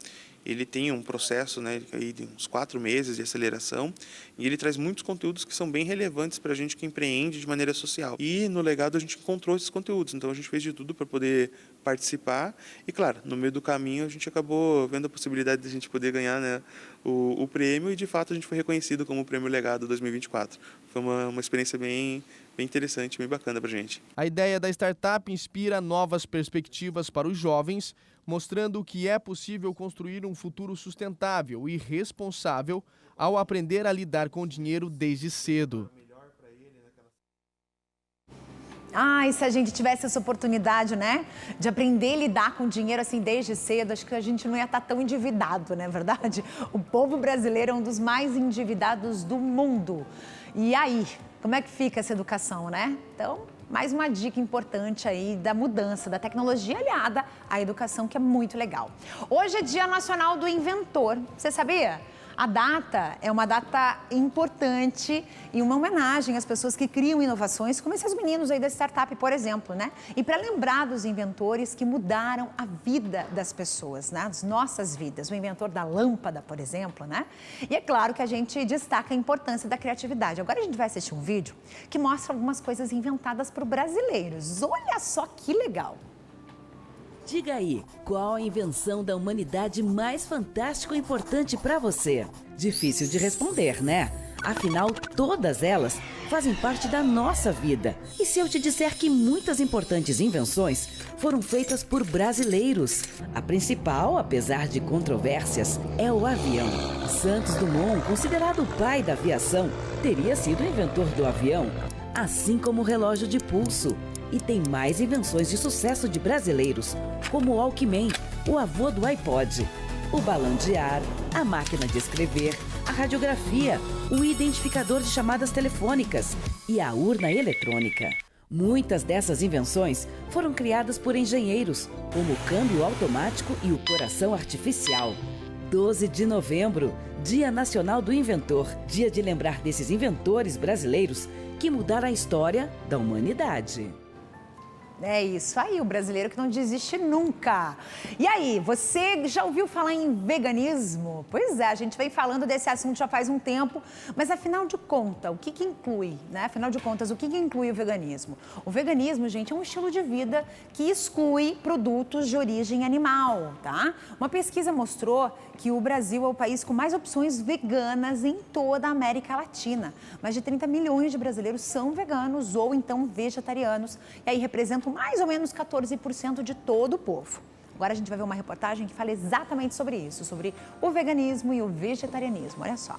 ele tem um processo, né, aí de uns 4 meses de aceleração, e ele traz muitos conteúdos que são bem relevantes para a gente que empreende de maneira social. E no Legado a gente encontrou esses conteúdos, então a gente fez de tudo para poder participar. E claro, no meio do caminho a gente acabou vendo a possibilidade de a gente poder ganhar, né, o prêmio, e de fato a gente foi reconhecido como o Prêmio Legado 2024. Foi uma experiência bem interessante, bem bacana para a gente. A ideia da startup inspira novas perspectivas para os jovens, mostrando que é possível construir um futuro sustentável e responsável ao aprender a lidar com o dinheiro desde cedo. E se a gente tivesse essa oportunidade, né, de aprender a lidar com dinheiro assim desde cedo, acho que a gente não ia estar tão endividado, não é verdade? O povo brasileiro é um dos mais endividados do mundo. E aí, como é que fica essa educação, né? Então, mais uma dica importante aí da mudança da tecnologia aliada à educação, que é muito legal. Hoje é Dia Nacional do Inventor, você sabia? A data é uma data importante e uma homenagem às pessoas que criam inovações, como esses meninos aí da startup, por exemplo, né? E para lembrar dos inventores que mudaram a vida das pessoas, né? As nossas vidas. O inventor da lâmpada, por exemplo, né? E é claro que a gente destaca a importância da criatividade. Agora a gente vai assistir um vídeo que mostra algumas coisas inventadas por brasileiros. Olha só que legal! Diga aí, qual a invenção da humanidade mais fantástica e importante para você? Difícil de responder, né? Afinal, todas elas fazem parte da nossa vida. E se eu te disser que muitas importantes invenções foram feitas por brasileiros? A principal, apesar de controvérsias, é o avião. Santos Dumont, considerado o pai da aviação, teria sido o inventor do avião, assim como o relógio de pulso. E tem mais invenções de sucesso de brasileiros, como o Walkman, o avô do iPod, o balão de ar, a máquina de escrever, a radiografia, o identificador de chamadas telefônicas e a urna eletrônica. Muitas dessas invenções foram criadas por engenheiros, como o câmbio automático e o coração artificial. 12 de novembro, Dia Nacional do Inventor, dia de lembrar desses inventores brasileiros que mudaram a história da humanidade. É isso aí, o brasileiro que não desiste nunca. E aí, você já ouviu falar em veganismo? Pois é, a gente vem falando desse assunto já faz um tempo, mas afinal de contas, o que inclui, né? Afinal de contas, o que inclui o veganismo? O veganismo, gente, é um estilo de vida que exclui produtos de origem animal, tá? Uma pesquisa mostrou que o Brasil é o país com mais opções veganas em toda a América Latina. Mais de 30 milhões de brasileiros são veganos ou então vegetarianos, e aí representam mais ou menos 14% de todo o povo. Agora a gente vai ver uma reportagem que fala exatamente sobre isso, sobre o veganismo e o vegetarianismo. Olha só.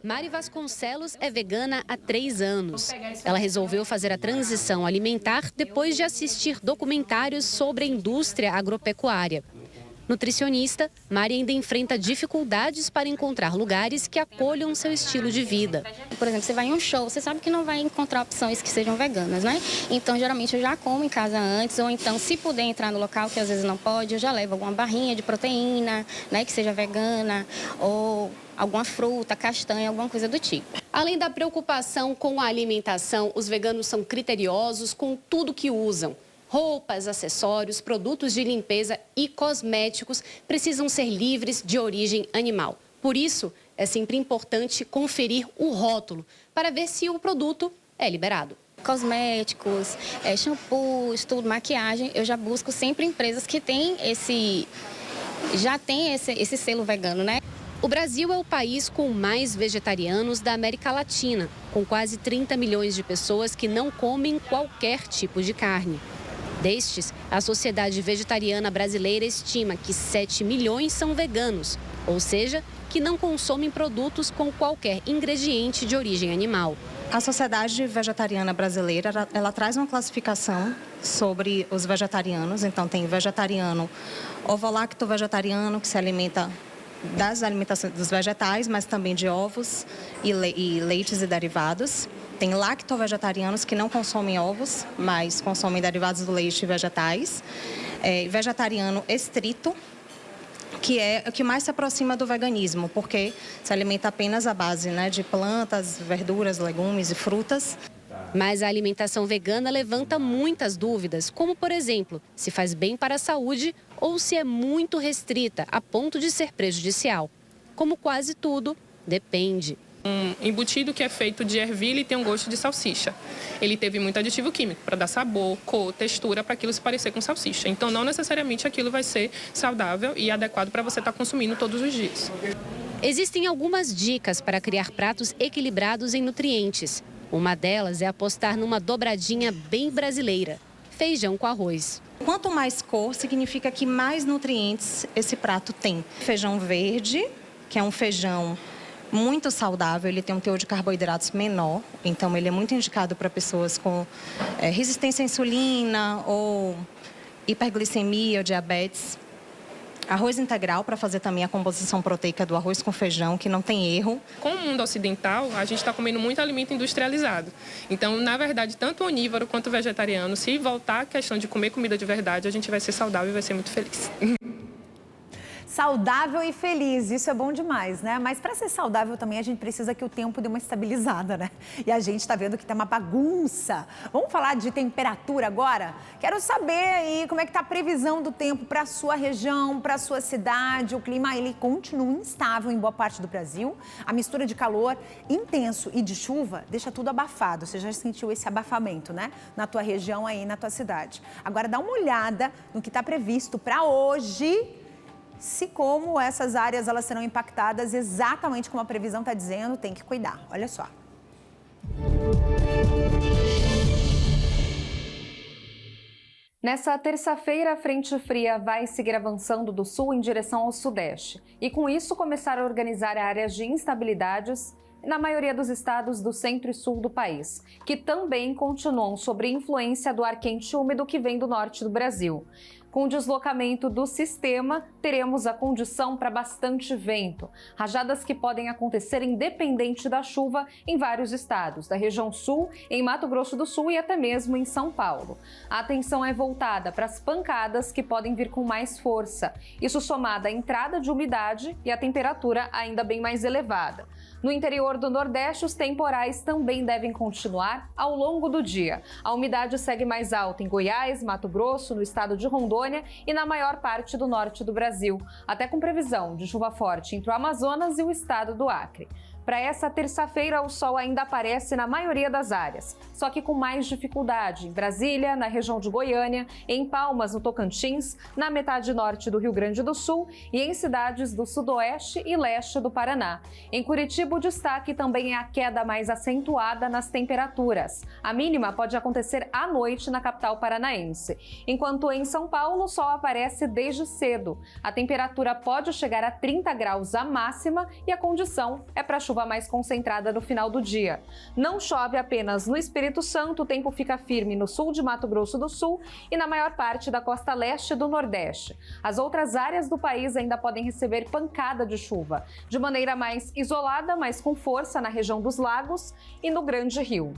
Mari Vasconcelos é vegana há 3 anos. Ela resolveu fazer a transição alimentar depois de assistir documentários sobre a indústria agropecuária. Nutricionista, Mari ainda enfrenta dificuldades para encontrar lugares que acolham seu estilo de vida. Por exemplo, você vai em um show, você sabe que não vai encontrar opções que sejam veganas, né? Então, geralmente, eu já como em casa antes, ou então, se puder entrar no local, que às vezes não pode, eu já levo alguma barrinha de proteína, né, que seja vegana, ou alguma fruta, castanha, alguma coisa do tipo. Além da preocupação com a alimentação, os veganos são criteriosos com tudo que usam. Roupas, acessórios, produtos de limpeza e cosméticos precisam ser livres de origem animal. Por isso, é sempre importante conferir o rótulo para ver se o produto é liberado. Cosméticos, shampoos, tudo, maquiagem, eu já busco sempre empresas que têm esse selo vegano, né? O Brasil é o país com mais vegetarianos da América Latina, com quase 30 milhões de pessoas que não comem qualquer tipo de carne. Destes, a Sociedade Vegetariana Brasileira estima que 7 milhões são veganos, ou seja, que não consomem produtos com qualquer ingrediente de origem animal. A Sociedade Vegetariana Brasileira, ela traz uma classificação sobre os vegetarianos. Então, tem vegetariano ovo-lacto-vegetariano, que se alimenta das alimentações dos vegetais, mas também de ovos e leites e derivados. Tem lacto-vegetarianos que não consomem ovos, mas consomem derivados do leite e vegetais. Vegetariano estrito, que é o que mais se aproxima do veganismo, porque se alimenta apenas à base, né, de plantas, verduras, legumes e frutas. Mas a alimentação vegana levanta muitas dúvidas, como, por exemplo, se faz bem para a saúde ou se é muito restrita, a ponto de ser prejudicial. Como quase tudo, depende. Um embutido que é feito de ervilha e tem um gosto de salsicha. Ele teve muito aditivo químico para dar sabor, cor, textura, para aquilo se parecer com salsicha. Então, não necessariamente aquilo vai ser saudável e adequado para você estar consumindo todos os dias. Existem algumas dicas para criar pratos equilibrados em nutrientes. Uma delas é apostar numa dobradinha bem brasileira: feijão com arroz. Quanto mais cor, significa que mais nutrientes esse prato tem. Feijão verde, que é um feijão muito saudável, ele tem um teor de carboidratos menor, então ele é muito indicado para pessoas com resistência à insulina ou hiperglicemia ou diabetes. Arroz integral, para fazer também a composição proteica do arroz com feijão, que não tem erro. Com o mundo ocidental, a gente está comendo muito alimento industrializado. Então, na verdade, tanto onívoro quanto vegetariano, se voltar à questão de comer comida de verdade, a gente vai ser saudável e vai ser muito feliz. Saudável e feliz, isso é bom demais, né? Mas para ser saudável também a gente precisa que o tempo dê uma estabilizada, né? E a gente está vendo que tá uma bagunça. Vamos falar de temperatura agora? Quero saber aí como é que tá a previsão do tempo para a sua região, para a sua cidade. O clima, ele continua instável em boa parte do Brasil. A mistura de calor intenso e de chuva deixa tudo abafado. Você já sentiu esse abafamento, né? Na tua região aí, na tua cidade. Agora dá uma olhada no que está previsto para hoje, se como essas áreas elas serão impactadas exatamente como a previsão está dizendo, tem que cuidar. Olha só. Nessa terça-feira, a frente fria vai seguir avançando do sul em direção ao sudeste e, com isso, começar a organizar áreas de instabilidades na maioria dos estados do centro e sul do país, que também continuam sob influência do ar quente úmido que vem do norte do Brasil. Com o deslocamento do sistema, teremos a condição para bastante vento. Rajadas que podem acontecer independente da chuva em vários estados, da região sul, em Mato Grosso do Sul e até mesmo em São Paulo. A atenção é voltada para as pancadas que podem vir com mais força. Isso somado à entrada de umidade e a temperatura ainda bem mais elevada. No interior do Nordeste, os temporais também devem continuar ao longo do dia. A umidade segue mais alta em Goiás, Mato Grosso, no estado de Rondônia e na maior parte do norte do Brasil, até com previsão de chuva forte entre o Amazonas e o estado do Acre. Para essa terça-feira, o sol ainda aparece na maioria das áreas, só que com mais dificuldade em Brasília, na região de Goiânia, em Palmas, no Tocantins, na metade norte do Rio Grande do Sul e em cidades do sudoeste e leste do Paraná. Em Curitiba, o destaque também é a queda mais acentuada nas temperaturas. A mínima pode acontecer à noite na capital paranaense. Enquanto em São Paulo, o sol aparece desde cedo. A temperatura pode chegar a 30 graus a máxima e a condição é para chuva chuva mais concentrada no final do dia. Não chove apenas no Espírito Santo, o tempo fica firme no sul de Mato Grosso do Sul e na maior parte da costa leste do Nordeste. As outras áreas do país ainda podem receber pancada de chuva, de maneira mais isolada, mas com força na região dos lagos e no Grande Rio.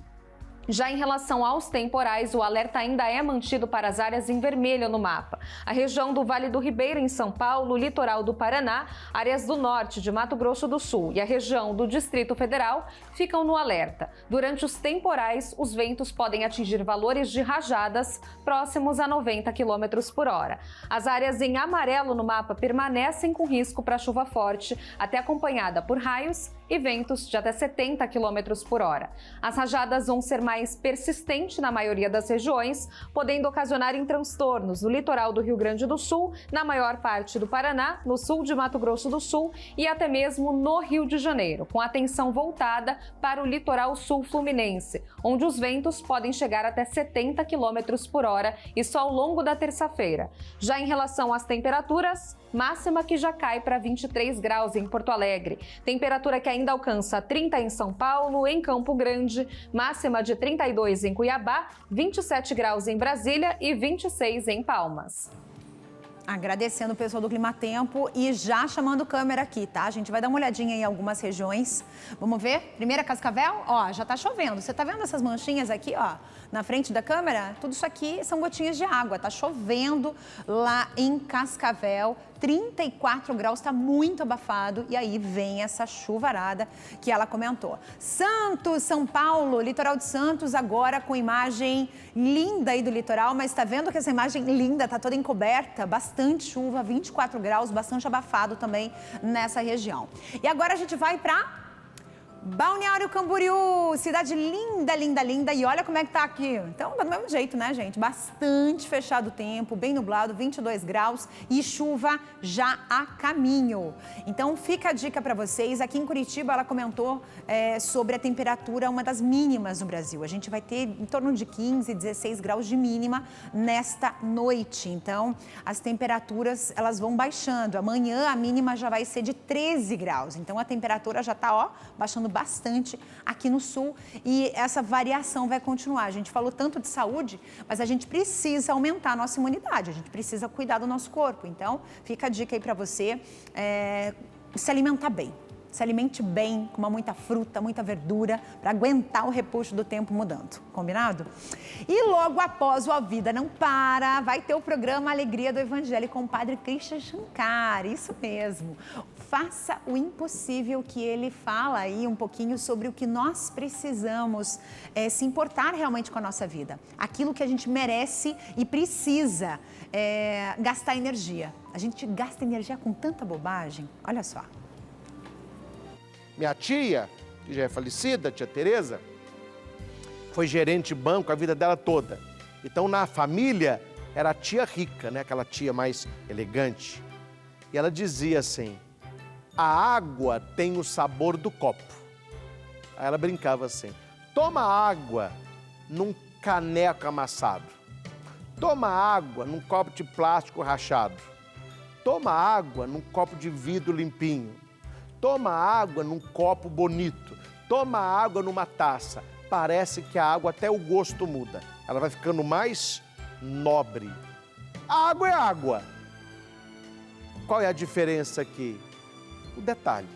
Já em relação aos temporais, o alerta ainda é mantido para as áreas em vermelho no mapa. A região do Vale do Ribeira, em São Paulo, o litoral do Paraná, áreas do norte de Mato Grosso do Sul e a região do Distrito Federal ficam no alerta. Durante os temporais, os ventos podem atingir valores de rajadas próximos a 90 km por hora. As áreas em amarelo no mapa permanecem com risco para chuva forte, até acompanhada por raios e ventos de até 70 km por hora. As rajadas vão ser mais persistentes na maioria das regiões, podendo ocasionar em transtornos no litoral do Rio Grande do Sul, na maior parte do Paraná, no sul de Mato Grosso do Sul e até mesmo no Rio de Janeiro, com atenção voltada para o litoral sul fluminense, onde os ventos podem chegar até 70 km por hora, isso ao longo da terça-feira. Já em relação às temperaturas, máxima que já cai para 23 graus em Porto Alegre. Temperatura que ainda alcança 30 em São Paulo, em Campo Grande, máxima de 32 em Cuiabá, 27 graus em Brasília e 26 em Palmas. Agradecendo o pessoal do Climatempo e já chamando câmera aqui, tá? A gente vai dar uma olhadinha em algumas regiões. Vamos ver? Primeira, Cascavel, ó, já tá chovendo. Você tá vendo essas manchinhas aqui, ó, na frente da câmera? Tudo isso aqui são gotinhas de água. Tá chovendo lá em Cascavel. 34 graus, está muito abafado e aí vem essa chuvarada que ela comentou. Santos, São Paulo, litoral de Santos agora com imagem linda aí do litoral, mas está vendo que essa imagem linda está toda encoberta, bastante chuva, 24 graus, bastante abafado também nessa região. E agora a gente vai para Balneário Camboriú, cidade linda, linda, linda. E olha como é que tá aqui. Então, do mesmo jeito, né, gente? Bastante fechado o tempo, bem nublado, 22 graus e chuva já a caminho. Então, fica a dica para vocês. Aqui em Curitiba, ela comentou sobre a temperatura, uma das mínimas no Brasil. A gente vai ter em torno de 15, 16 graus de mínima nesta noite. Então, as temperaturas, elas vão baixando. Amanhã, a mínima já vai ser de 13 graus. Então, a temperatura já tá, ó, baixando bastante aqui no sul e essa variação vai continuar. A gente falou tanto de saúde, mas a gente precisa aumentar a nossa imunidade, a gente precisa cuidar do nosso corpo. Então, fica a dica aí para você se alimentar bem. Se alimente bem, coma muita fruta, muita verdura, para aguentar o repuxo do tempo mudando. Combinado? E logo após o A Vida Não Para, vai ter o programa Alegria do Evangelho com o Padre Christian Shankar. Isso mesmo. Faça o impossível, que ele fala aí um pouquinho sobre o que nós precisamos se importar realmente com a nossa vida. Aquilo que a gente merece e precisa gastar energia. A gente gasta energia com tanta bobagem. Olha só. Minha tia, que já é falecida, tia Tereza, foi gerente de banco a vida dela toda. Então, na família, era a tia rica, né? Aquela tia mais elegante. E ela dizia assim, a água tem o sabor do copo. Aí ela brincava assim, toma água num caneco amassado. Toma água num copo de plástico rachado. Toma água num copo de vidro limpinho. Toma água num copo bonito, toma água numa taça. Parece que a água até o gosto muda. Ela vai ficando mais nobre. A água é água. Qual é a diferença aqui? O detalhe.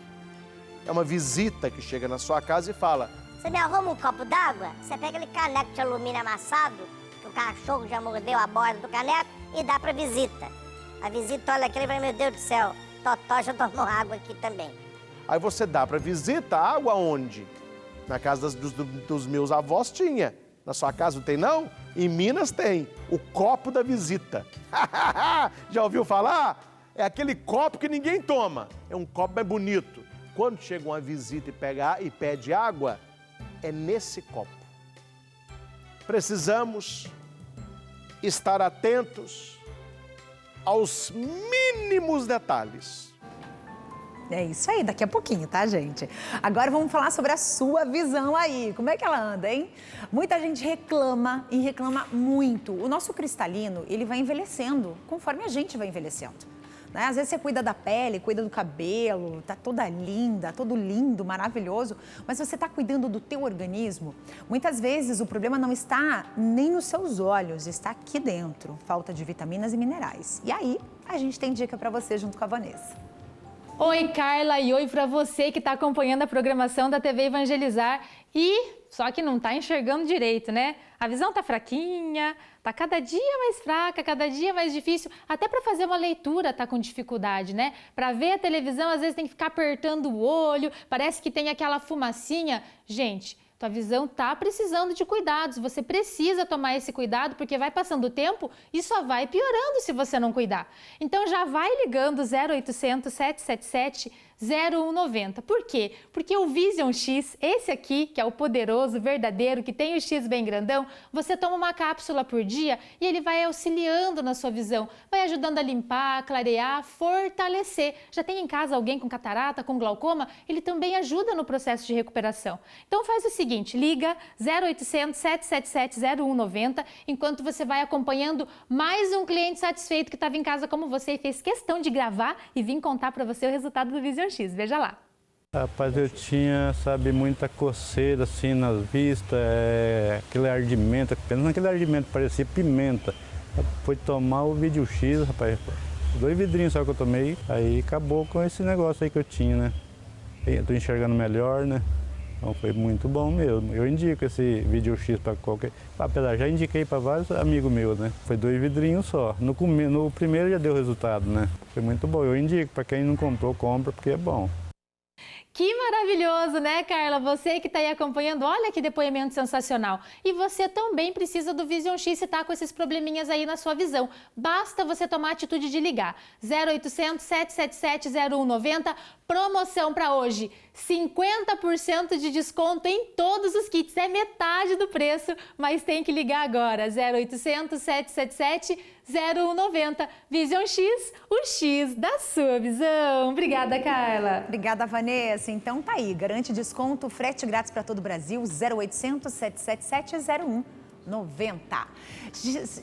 É uma visita que chega na sua casa e fala, você me arruma um copo d'água? Você pega aquele caneco de alumínio amassado, que o cachorro já mordeu a borda do caneco, e dá pra visita. A visita olha aquilo e vai, meu Deus do céu, Totó já tomou água aqui também. Aí você dá para visita água onde? Na casa dos meus avós tinha. Na sua casa não tem não? Em Minas tem. O copo da visita. Já ouviu falar? É aquele copo que ninguém toma. É um copo mais bonito. Quando chega uma visita e pede água, é nesse copo. Precisamos estar atentos aos mínimos detalhes. É isso aí, daqui a pouquinho, tá, gente? Agora vamos falar sobre a sua visão aí. Como é que ela anda, hein? Muita gente reclama e reclama muito. O nosso cristalino, ele vai envelhecendo conforme a gente vai envelhecendo. né? Às vezes você cuida da pele, cuida do cabelo, tá toda linda, todo lindo, maravilhoso, mas você está cuidando do teu organismo. Muitas vezes o problema não está nem nos seus olhos, está aqui dentro, falta de vitaminas e minerais. E aí, a gente tem dica para você junto com a Vanessa. Oi, Carla, e oi para você que está acompanhando a programação da TV Evangelizar só que não está enxergando direito, né? A visão está fraquinha, está cada dia mais fraca, cada dia mais difícil. Até para fazer uma leitura está com dificuldade, né? Para ver a televisão, às vezes tem que ficar apertando o olho, parece que tem aquela fumacinha. Gente, tua visão está precisando de cuidados, você precisa tomar esse cuidado porque vai passando o tempo e só vai piorando se você não cuidar. Então já vai ligando 0800 777 0190. Por quê? Porque o Vision X, esse aqui, que é o poderoso, verdadeiro, que tem o X bem grandão, você toma uma cápsula por dia e ele vai auxiliando na sua visão, vai ajudando a limpar, clarear, fortalecer. Já tem em casa alguém com catarata, com glaucoma? Ele também ajuda no processo de recuperação. Então faz o seguinte, liga 0800 777 0190, enquanto você vai acompanhando mais um cliente satisfeito que estava em casa como você e fez questão de gravar e vir contar para você o resultado do Vision X. Veja lá. Rapaz, eu tinha, muita coceira assim nas vistas, aquele ardimento, pensando naquele ardimento, parecia pimenta. Foi tomar o Vision X, rapaz, 2 vidrinhos só que eu tomei, aí acabou com esse negócio aí que eu tinha, né? Eu tô enxergando melhor, né? Então foi muito bom mesmo. Eu indico esse Vision X para qualquer... Apesar, já indiquei para vários amigos meus, né? Foi 2 vidrinhos só. No primeiro já deu resultado, né? Foi muito bom. Eu indico, para quem não comprou, compra, porque é bom. Que maravilhoso, né, Carla? Você que está aí acompanhando, olha que depoimento sensacional. E você também precisa do Vision X se está com esses probleminhas aí na sua visão. Basta você tomar a atitude de ligar. 0800 777 0190, promoção para hoje. 50% de desconto em todos os kits, é metade do preço, mas tem que ligar agora. 0800 777 0190. Vision X, o X da sua visão. Obrigada, Carla. Obrigada, Vanessa. Então tá aí, garante desconto, frete grátis para todo o Brasil, 0800 777 0190.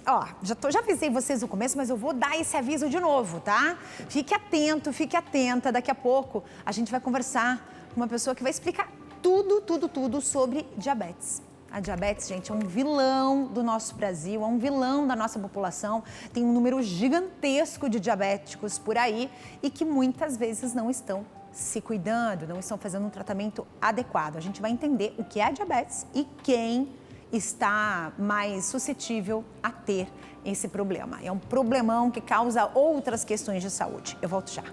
Ó, já avisei vocês no começo, mas eu vou dar esse aviso de novo, tá? Fique atento, fique atenta. Daqui a pouco a gente vai conversar com uma pessoa que vai explicar tudo sobre diabetes. A diabetes, gente, é um vilão do nosso Brasil, é um vilão da nossa população. Tem um número gigantesco de diabéticos por aí e que muitas vezes não estão se cuidando, não estão fazendo um tratamento adequado. A gente vai entender o que é a diabetes e quem está mais suscetível a ter esse problema. É um problemão que causa outras questões de saúde. Eu volto já.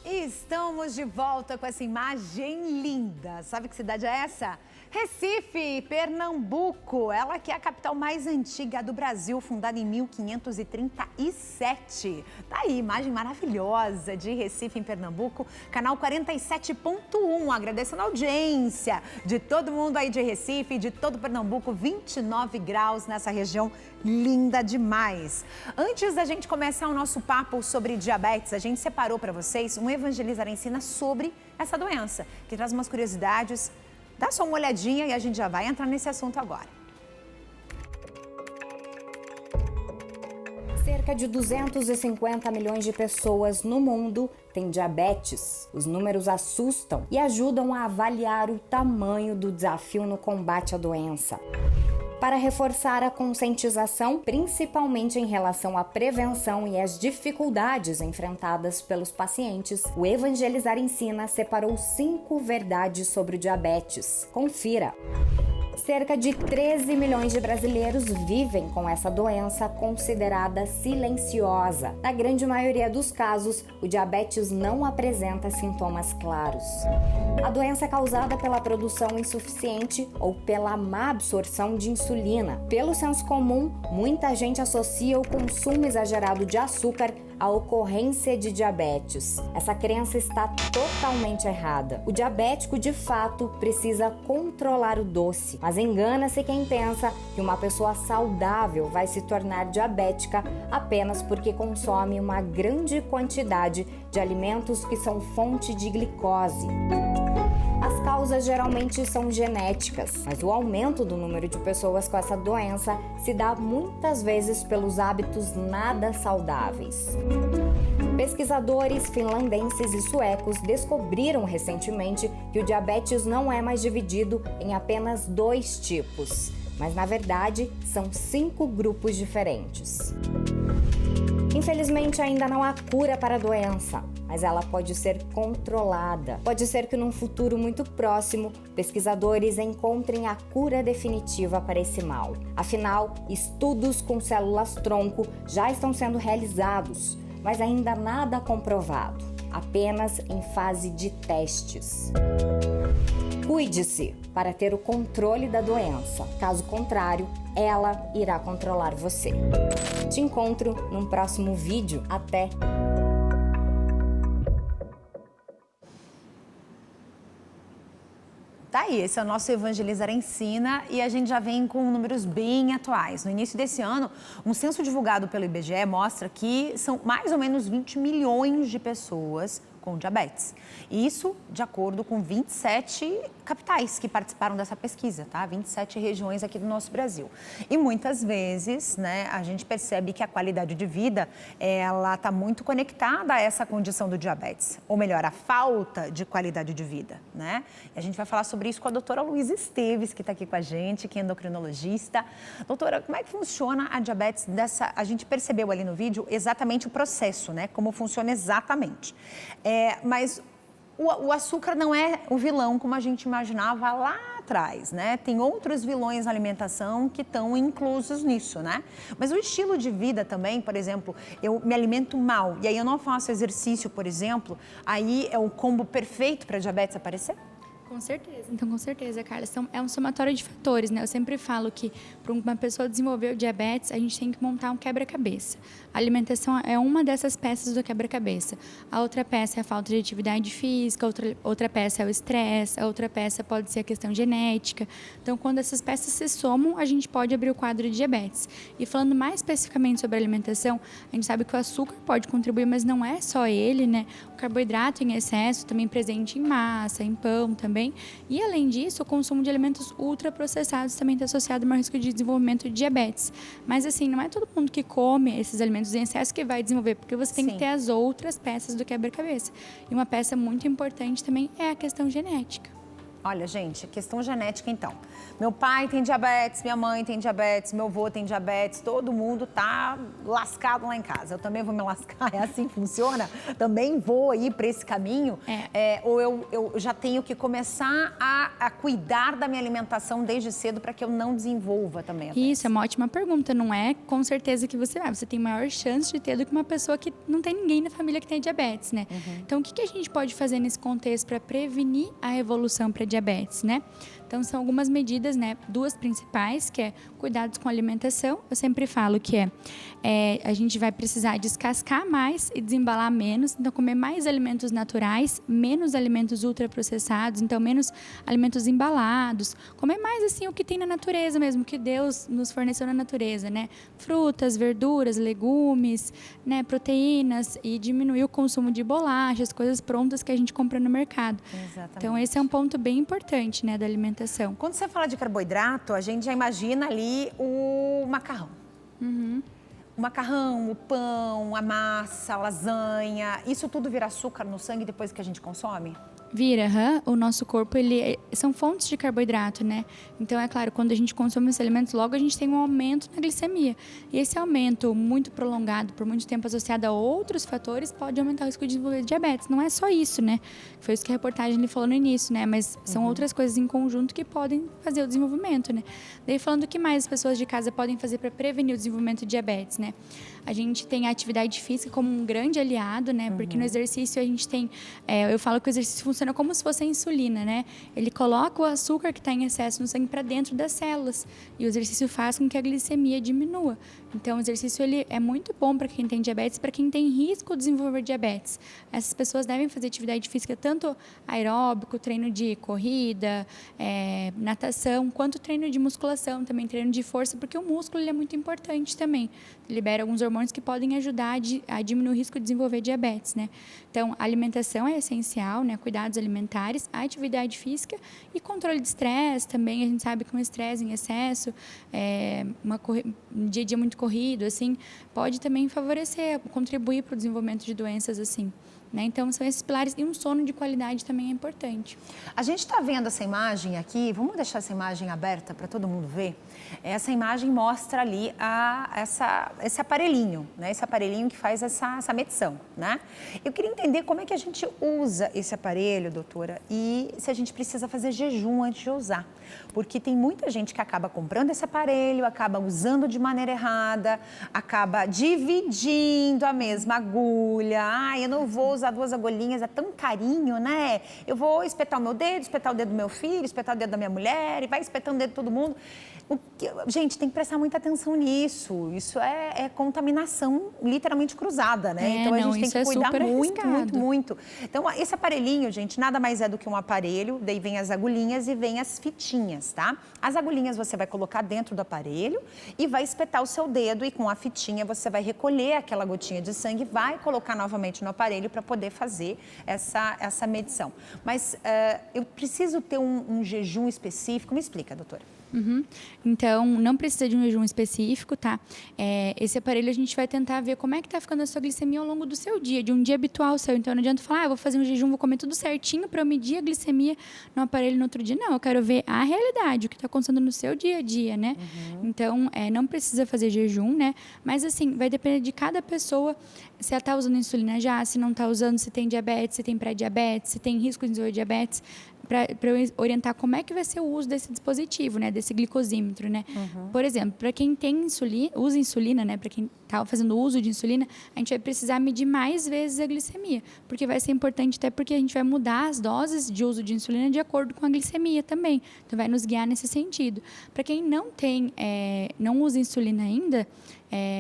Estamos de volta com essa imagem linda. Sabe que cidade é essa? Recife, Pernambuco. Ela que é a capital mais antiga do Brasil, fundada em 1537. Tá aí, imagem maravilhosa de Recife, em Pernambuco. Canal 47.1, agradecendo a audiência de todo mundo aí de Recife, de todo Pernambuco, 29 graus nessa região, linda demais. Antes da gente começar o nosso papo sobre diabetes, a gente separou para vocês um Evangelizar Ensina sobre essa doença, que traz umas curiosidades. Dá só uma olhadinha e a gente já vai entrar nesse assunto agora. Cerca de 250 milhões de pessoas no mundo têm diabetes. Os números assustam e ajudam a avaliar o tamanho do desafio no combate à doença. Para reforçar a conscientização, principalmente em relação à prevenção e às dificuldades enfrentadas pelos pacientes, o Evangelizar Ensina separou 5 verdades sobre o diabetes. Confira! Cerca de 13 milhões de brasileiros vivem com essa doença considerada silenciosa. Na grande maioria dos casos, o diabetes não apresenta sintomas claros. A doença é causada pela produção insuficiente ou pela má absorção de insulina. Pelo senso comum, muita gente associa o consumo exagerado de açúcar a ocorrência de diabetes. Essa crença está totalmente errada. O diabético, de fato, precisa controlar o doce, mas engana-se quem pensa que uma pessoa saudável vai se tornar diabética apenas porque consome uma grande quantidade de alimentos que são fonte de glicose. As causas geralmente são genéticas, mas o aumento do número de pessoas com essa doença se dá muitas vezes pelos hábitos nada saudáveis. Pesquisadores finlandeses e suecos descobriram recentemente que o diabetes não é mais dividido em apenas 2 tipos, mas na verdade são 5 grupos diferentes. Infelizmente, ainda não há cura para a doença, mas ela pode ser controlada. Pode ser que num futuro muito próximo, pesquisadores encontrem a cura definitiva para esse mal. Afinal, estudos com células-tronco já estão sendo realizados, mas ainda nada comprovado, apenas em fase de testes. Cuide-se para ter o controle da doença. Caso contrário, ela irá controlar você. Te encontro num próximo vídeo. Até! Tá aí, esse é o nosso Evangelizar Ensina e a gente já vem com números bem atuais. No início desse ano, um censo divulgado pelo IBGE mostra que são mais ou menos 20 milhões de pessoas com diabetes. Isso de acordo com 27 capitais que participaram dessa pesquisa, tá? 27 regiões aqui do nosso Brasil. E muitas vezes, né, a gente percebe que a qualidade de vida, ela está muito conectada a essa condição do diabetes. Ou melhor, a falta de qualidade de vida, né? E a gente vai falar sobre isso com a doutora Luísa Esteves, que está aqui com a gente, que é endocrinologista. Doutora, como é que funciona a diabetes dessa... A gente percebeu ali no vídeo exatamente o processo, né? Como funciona exatamente. Mas o açúcar não é o vilão como a gente imaginava lá atrás, né? Tem outros vilões na alimentação que estão inclusos nisso, né? Mas o estilo de vida também, por exemplo, eu me alimento mal e aí eu não faço exercício, por exemplo, aí é o combo perfeito para diabetes aparecer? Com certeza. Então, com certeza, Carla. É um somatório de fatores, né? Eu sempre falo que para uma pessoa desenvolver o diabetes, a gente tem que montar um quebra-cabeça. A alimentação é uma dessas peças do quebra-cabeça. A outra peça é a falta de atividade física, outra peça é o estresse, a outra peça pode ser a questão genética. Então, quando essas peças se somam, a gente pode abrir o quadro de diabetes. E falando mais especificamente sobre a alimentação, a gente sabe que o açúcar pode contribuir, mas não é só ele, né? O carboidrato em excesso, também presente em massa, em pão também. E, além disso, o consumo de alimentos ultraprocessados também está associado a maior risco de desenvolvimento de diabetes. Mas, assim, não é todo mundo que come esses alimentos em excesso que vai desenvolver, porque você tem que ter as outras peças do quebra-cabeça. E uma peça muito importante também é a questão genética. Olha, gente, questão genética, então. Meu pai tem diabetes, minha mãe tem diabetes, meu avô tem diabetes, todo mundo tá lascado lá em casa. Eu também vou me lascar, é assim que funciona? Também vou ir para esse caminho? Ou eu já tenho que começar a cuidar da minha alimentação desde cedo para que eu não desenvolva também? Isso, é uma ótima pergunta. Não é com certeza que você vai. Você tem maior chance de ter do que uma pessoa que não tem ninguém na família que tem diabetes, né? Então, o que a gente pode fazer nesse contexto para prevenir a evolução para diabetes, né? Então, são algumas medidas, né? 2 principais, que é cuidados com a alimentação. Eu sempre falo que a gente vai precisar descascar mais e desembalar menos. Então, comer mais alimentos naturais, menos alimentos ultraprocessados, então menos alimentos embalados. Comer mais, assim, o que tem na natureza mesmo, que Deus nos forneceu na natureza, né? Frutas, verduras, legumes, né? Proteínas e diminuir o consumo de bolachas, coisas prontas que a gente compra no mercado. Exatamente. Então, esse é um ponto bem importante, né, da alimentação. Quando você fala de carboidrato, a gente já imagina ali o macarrão. O macarrão, o pão, a massa, a lasanha, isso tudo vira açúcar no sangue depois que a gente consome? Vira, o nosso corpo, são fontes de carboidrato, né? Então, é claro, quando a gente consome esses alimentos, logo a gente tem um aumento na glicemia. E esse aumento muito prolongado, por muito tempo associado a outros fatores, pode aumentar o risco de desenvolver diabetes. Não é só isso, né? Foi isso que a reportagem ele falou no início, né? Mas são outras coisas em conjunto que podem fazer o desenvolvimento, né? Daí, falando o que mais as pessoas de casa podem fazer para prevenir o desenvolvimento de diabetes, né? A gente tem a atividade física como um grande aliado, né? Porque no exercício a gente tem... eu falo que o exercício funciona funciona como se fosse a insulina, né? Ele coloca o açúcar que está em excesso no sangue para dentro das células e o exercício faz com que a glicemia diminua. Então, o exercício ele é muito bom para quem tem diabetes, para quem tem risco de desenvolver diabetes. Essas pessoas devem fazer atividade física, tanto aeróbico, treino de corrida, natação, quanto treino de musculação, também treino de força, porque o músculo ele é muito importante também. Libera alguns hormônios que podem ajudar a diminuir o risco de desenvolver diabetes, né? Então, a alimentação é essencial, né? Cuidados alimentares, a atividade física e controle de estresse também. A gente sabe que um estresse em excesso, um dia a dia muito corrido, assim, pode também favorecer, contribuir para o desenvolvimento de doenças assim. Então, são esses pilares e um sono de qualidade também é importante. A gente está vendo essa imagem aqui, vamos deixar essa imagem aberta para todo mundo ver? Essa imagem mostra ali esse aparelhinho, né? Esse aparelhinho que faz essa medição, né? Eu queria entender como é que a gente usa esse aparelho, doutora, e se a gente precisa fazer jejum antes de usar. Porque tem muita gente que acaba comprando esse aparelho, acaba usando de maneira errada, acaba dividindo a mesma agulha. Eu não vou usar 2 agulhinhas, é tão carinho, né? Eu vou espetar o meu dedo, espetar o dedo do meu filho, espetar o dedo da minha mulher e vai espetando o dedo de todo mundo. Gente, tem que prestar muita atenção nisso. Isso é contaminação literalmente cruzada, né? Então a gente tem que cuidar muito. Então, esse aparelhinho, gente, nada mais é do que um aparelho, daí vem as agulhinhas e vem as fitinhas, tá? As agulhinhas você vai colocar dentro do aparelho e vai espetar o seu dedo e com a fitinha você vai recolher aquela gotinha de sangue e vai colocar novamente no aparelho para poder fazer essa medição. Mas eu preciso ter um jejum específico? Me explica, doutora. Então, não precisa de um jejum específico, tá? Esse aparelho a gente vai tentar ver como é que tá ficando a sua glicemia ao longo do seu dia, de um dia habitual seu. Então, não adianta falar, eu vou fazer um jejum, vou comer tudo certinho para eu medir a glicemia no aparelho no outro dia. Não, eu quero ver a realidade, o que está acontecendo no seu dia a dia, né? Então, não precisa fazer jejum, né? Mas, assim, vai depender de cada pessoa, se ela está usando insulina já, se não está usando, se tem diabetes, se tem pré-diabetes, se tem risco de desenvolver diabetes, para eu orientar como é que vai ser o uso desse dispositivo, né, desse glicosímetro, né? Por exemplo, para quem usa insulina, né, para quem está fazendo uso de insulina, a gente vai precisar medir mais vezes a glicemia, porque vai ser importante até porque a gente vai mudar as doses de uso de insulina de acordo com a glicemia também. Então, vai nos guiar nesse sentido. Para quem não usa insulina ainda,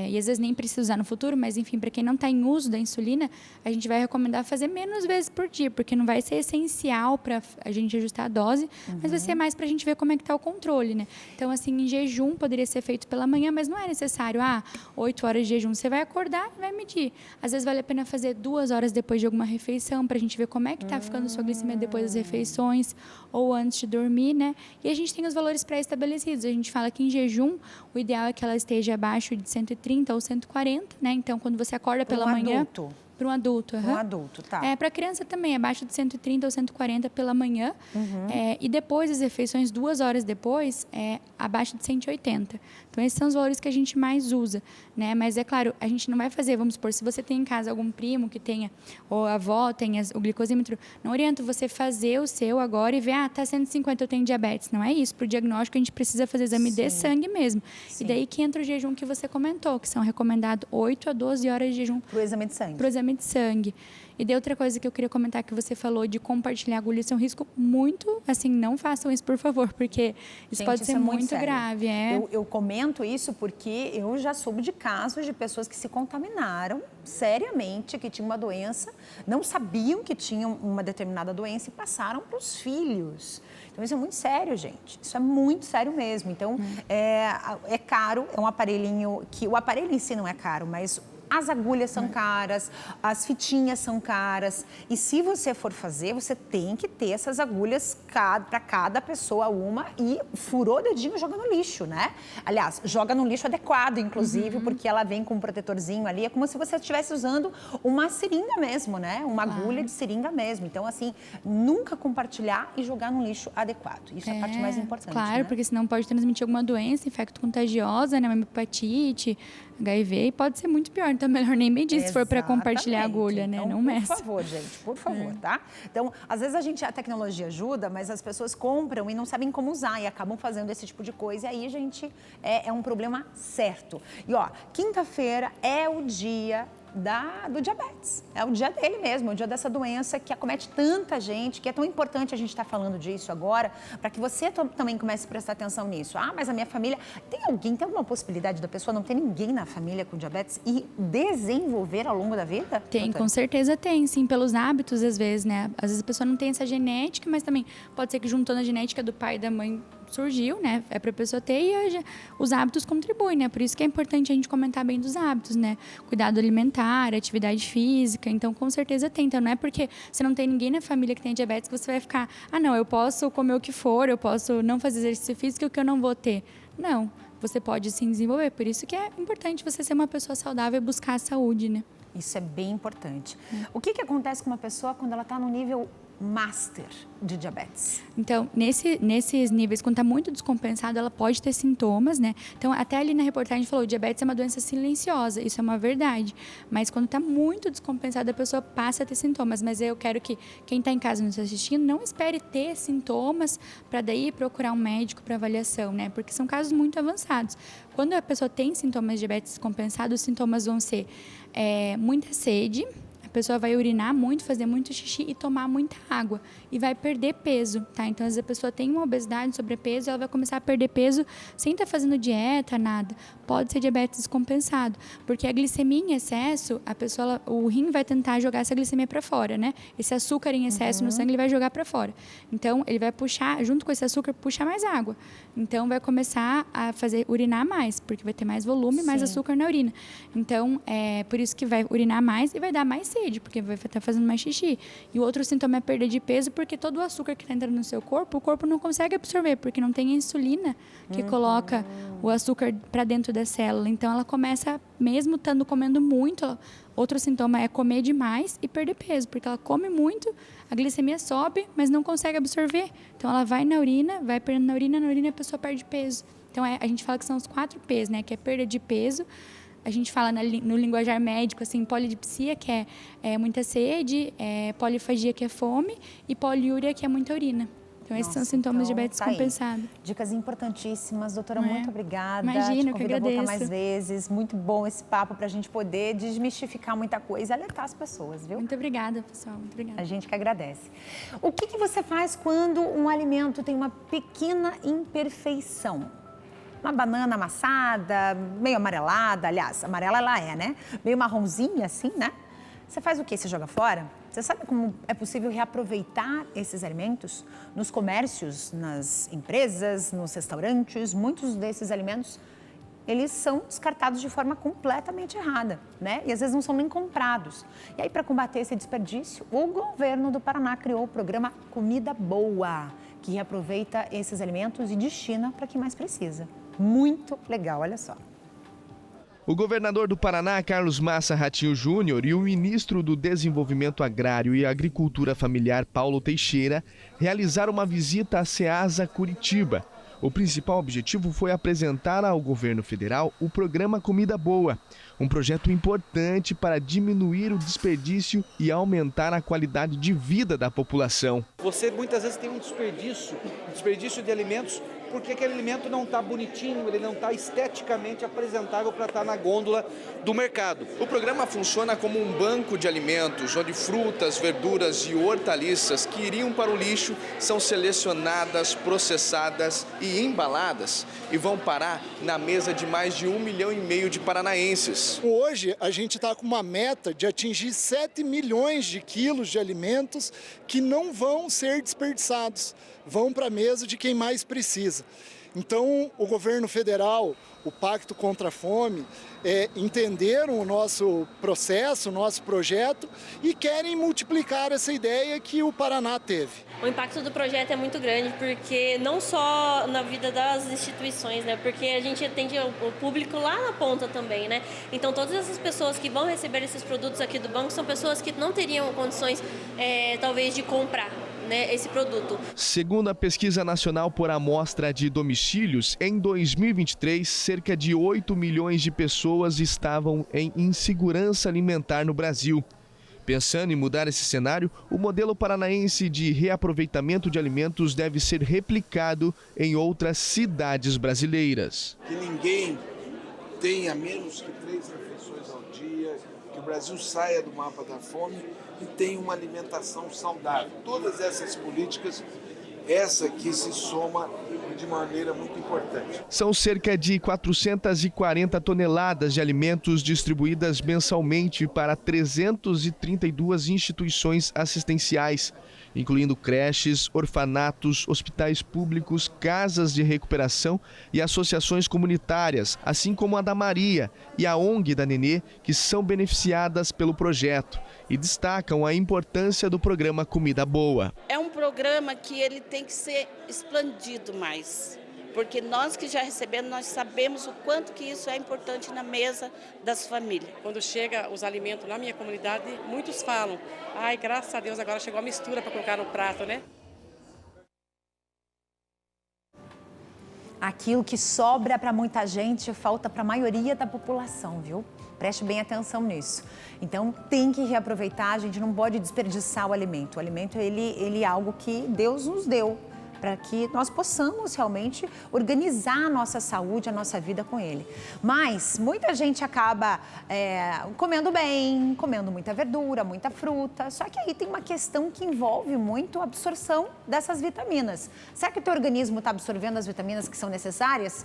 e às vezes nem precisa usar no futuro, mas enfim, para quem não está em uso da insulina, a gente vai recomendar fazer menos vezes por dia, porque não vai ser essencial para a gente ajustar a dose, mas vai ser mais para a gente ver como é que está o controle, né? Então, assim, em jejum poderia ser feito pela manhã, mas não é necessário, 8 horas de jejum, você vai acordar e vai medir. Às vezes vale a pena fazer 2 horas depois de alguma refeição, para a gente ver como é que está ficando a sua glicemia depois das refeições, ou antes de dormir, né? E a gente tem os valores pré-estabelecidos. A gente fala que em jejum, o ideal é que ela esteja abaixo de 130 ou 140, né? Então, quando você acorda pela manhã... Para um adulto. Para um adulto, tá. Para criança também, abaixo de 130 ou 140 pela manhã. E depois das refeições, 2 horas depois, abaixo de 180. Então, esses são os valores que a gente mais usa, né? Mas, é claro, a gente não vai fazer, vamos supor, se você tem em casa algum primo que tenha, ou a avó tenha o glicosímetro, não oriento você fazer o seu agora e ver, tá 150, eu tenho diabetes. Não é isso. Para o diagnóstico, a gente precisa fazer exame de sangue mesmo. E daí que entra o jejum que você comentou, que são recomendados 8 a 12 horas de jejum. Para o exame de sangue. Para o exame de sangue. E de outra coisa que eu queria comentar que você falou de compartilhar agulha, isso é um risco muito, assim, não façam isso, por favor, porque isso Gente, pode ser muito grave. Eu comento isso porque eu já soube de casos de pessoas que se contaminaram seriamente, que tinham uma doença, não sabiam que tinham uma determinada doença e passaram para os filhos. Então, isso é muito sério, gente. Isso é muito sério mesmo. Então, é caro, é um aparelhinho que... O aparelho em si não é caro, mas... As agulhas são caras, as fitinhas são caras. E se você for fazer, você tem que ter essas agulhas para cada pessoa uma e furou o dedinho, joga no lixo, né? Aliás, joga no lixo adequado, inclusive, porque ela vem com um protetorzinho ali. É como se você estivesse usando uma seringa mesmo, né? Uma agulha de seringa mesmo. Então, assim, nunca compartilhar e jogar no lixo adequado. Isso é a parte mais importante, claro, né? Porque senão pode transmitir alguma doença, infecto contagiosa, né? Uma hepatite, HIV, e pode ser muito pior. Então, melhor nem medir se for para compartilhar a agulha, né? Então, não meça. Por favor, gente, por favor, tá? Então, às vezes a tecnologia ajuda, mas as pessoas compram e não sabem como usar e acabam fazendo esse tipo de coisa. E aí, gente, é um problema certo. E, ó, quinta-feira é o dia do diabetes. É o dia dele mesmo, é o dia dessa doença que acomete tanta gente, que é tão importante a gente estar falando disso agora, para que você também comece a prestar atenção nisso. Ah, mas a minha família... Tem alguma possibilidade da pessoa não ter ninguém na família com diabetes e desenvolver ao longo da vida? Tem, com certeza tem, sim, pelos hábitos às vezes, né? Às vezes a pessoa não tem essa genética, mas também pode ser que juntou na genética do pai e da mãe surgiu, né? É para a pessoa ter e os hábitos contribuem, né? Por isso que é importante a gente comentar bem dos hábitos, né? Cuidado alimentar, atividade física, então com certeza tem. Então não é porque você não tem ninguém na família que tem diabetes que você vai ficar, não, eu posso comer o que for, eu posso não fazer exercício físico que eu não vou ter. Não, você pode sim desenvolver, por isso que é importante você ser uma pessoa saudável e buscar a saúde, né? Isso é bem importante. O que acontece com uma pessoa quando ela está no nível master de diabetes? Então, nesses níveis, quando está muito descompensado, ela pode ter sintomas, né? Então, até ali na reportagem a gente falou, diabetes é uma doença silenciosa, isso é uma verdade. Mas quando está muito descompensado, a pessoa passa a ter sintomas. Mas eu quero que quem está em casa nos assistindo não espere ter sintomas para daí procurar um médico para avaliação, né? Porque são casos muito avançados. Quando a pessoa tem sintomas de diabetes descompensado, os sintomas vão ser muita sede, a pessoa vai urinar muito, fazer muito xixi e tomar muita água e vai perder peso, tá? Então, às vezes a pessoa tem uma obesidade, sobrepeso, ela vai começar a perder peso sem estar fazendo dieta, nada. Pode ser diabetes descompensado, porque a glicemia em excesso, o rim vai tentar jogar essa glicemia para fora, né? Esse açúcar em excesso no sangue, ele vai jogar para fora. Então, ele vai puxar, junto com esse açúcar, puxar mais água. Então, vai começar a urinar mais, porque vai ter mais volume, mais açúcar na urina. Então, por isso que vai urinar mais e vai dar mais sede, porque vai estar fazendo mais xixi. E o outro sintoma é perda de peso, porque todo o açúcar que está entrando no seu corpo, o corpo não consegue absorver, porque não tem a insulina que coloca o açúcar para dentro da célula. Então, ela começa, mesmo comendo muito, outro sintoma é comer demais e perder peso, porque ela come muito, a glicemia sobe, mas não consegue absorver. Então, ela vai na urina, vai perdendo na urina e a pessoa perde peso. Então, a gente fala que são os 4 P's, né? Que é perda de peso. A gente fala no linguajar médico, assim, polidipsia, que é muita sede, polifagia, que é fome, e poliúria, que é muita urina. Então, esses são sintomas de diabetes descompensado. Dicas importantíssimas. Doutora, muito obrigada. Imagina, eu que agradeço. A voltar mais vezes. Muito bom esse papo para a gente poder desmistificar muita coisa e alertar as pessoas, viu? Muito obrigada, pessoal. Muito obrigada. A gente que agradece. O que você faz quando um alimento tem uma pequena imperfeição? Uma banana amassada, meio amarelada, aliás, amarela ela é, né? Meio marronzinha assim, né? Você faz o quê? Você joga fora? Você sabe como é possível reaproveitar esses alimentos? Nos comércios, nas empresas, nos restaurantes, muitos desses alimentos, eles são descartados de forma completamente errada, né? E às vezes não são nem comprados. E aí, para combater esse desperdício, o governo do Paraná criou o programa Comida Boa, que reaproveita esses alimentos e destina para quem mais precisa. Muito legal, olha só. O governador do Paraná, Carlos Massa Ratinho Júnior, e o ministro do Desenvolvimento Agrário e Agricultura Familiar, Paulo Teixeira, realizaram uma visita à Ceasa Curitiba. O principal objetivo foi apresentar ao governo federal o programa Comida Boa, um projeto importante para diminuir o desperdício e aumentar a qualidade de vida da população. Você muitas vezes tem um desperdício de alimentos, porque aquele alimento não está bonitinho, ele não está esteticamente apresentável para estar na gôndola do mercado. O programa funciona como um banco de alimentos, onde frutas, verduras e hortaliças que iriam para o lixo são selecionadas, processadas e embaladas e vão parar na mesa de mais de 1,5 milhão de paranaenses. Hoje a gente está com uma meta de atingir 7 milhões de quilos de alimentos que não vão ser desperdiçados, vão para a mesa de quem mais precisa. Então, o governo federal, o Pacto contra a Fome, entenderam o nosso processo, o nosso projeto e querem multiplicar essa ideia que o Paraná teve. O impacto do projeto é muito grande, porque não só na vida das instituições, né? Porque a gente atende o público lá na ponta também, né? Então, todas essas pessoas que vão receber esses produtos aqui do banco são pessoas que não teriam condições, talvez, de comprar, né, esse produto. Segundo a Pesquisa Nacional por Amostra de Domicílios, em 2023, cerca de 8 milhões de pessoas estavam em insegurança alimentar no Brasil. Pensando em mudar esse cenário, o modelo paranaense de reaproveitamento de alimentos deve ser replicado em outras cidades brasileiras. Que ninguém tenha menos que 3 refeições ao dia, que o Brasil saia do mapa da fome e tenha uma alimentação saudável. Todas essas políticas, essa aqui se soma de maneira muito importante. São cerca de 440 toneladas de alimentos distribuídas mensalmente para 332 instituições assistenciais, incluindo creches, orfanatos, hospitais públicos, casas de recuperação e associações comunitárias, assim como a da Maria e a ONG da Nenê, que são beneficiadas pelo projeto e destacam a importância do programa Comida Boa. É um programa que ele tem que ser expandido mais, porque nós que já recebemos, nós sabemos o quanto que isso é importante na mesa das famílias. Quando chega os alimentos na minha comunidade, muitos falam, ai, graças a Deus, agora chegou a mistura para colocar no prato, né? Aquilo que sobra para muita gente, falta para a maioria da população, viu? Preste bem atenção nisso. Então, tem que reaproveitar, a gente não pode desperdiçar o alimento. O alimento, ele é algo que Deus nos deu, para que nós possamos realmente organizar a nossa saúde, a nossa vida com ele. Mas muita gente acaba comendo bem, comendo muita verdura, muita fruta, só que aí tem uma questão que envolve muito a absorção dessas vitaminas. Será que o teu organismo está absorvendo as vitaminas que são necessárias?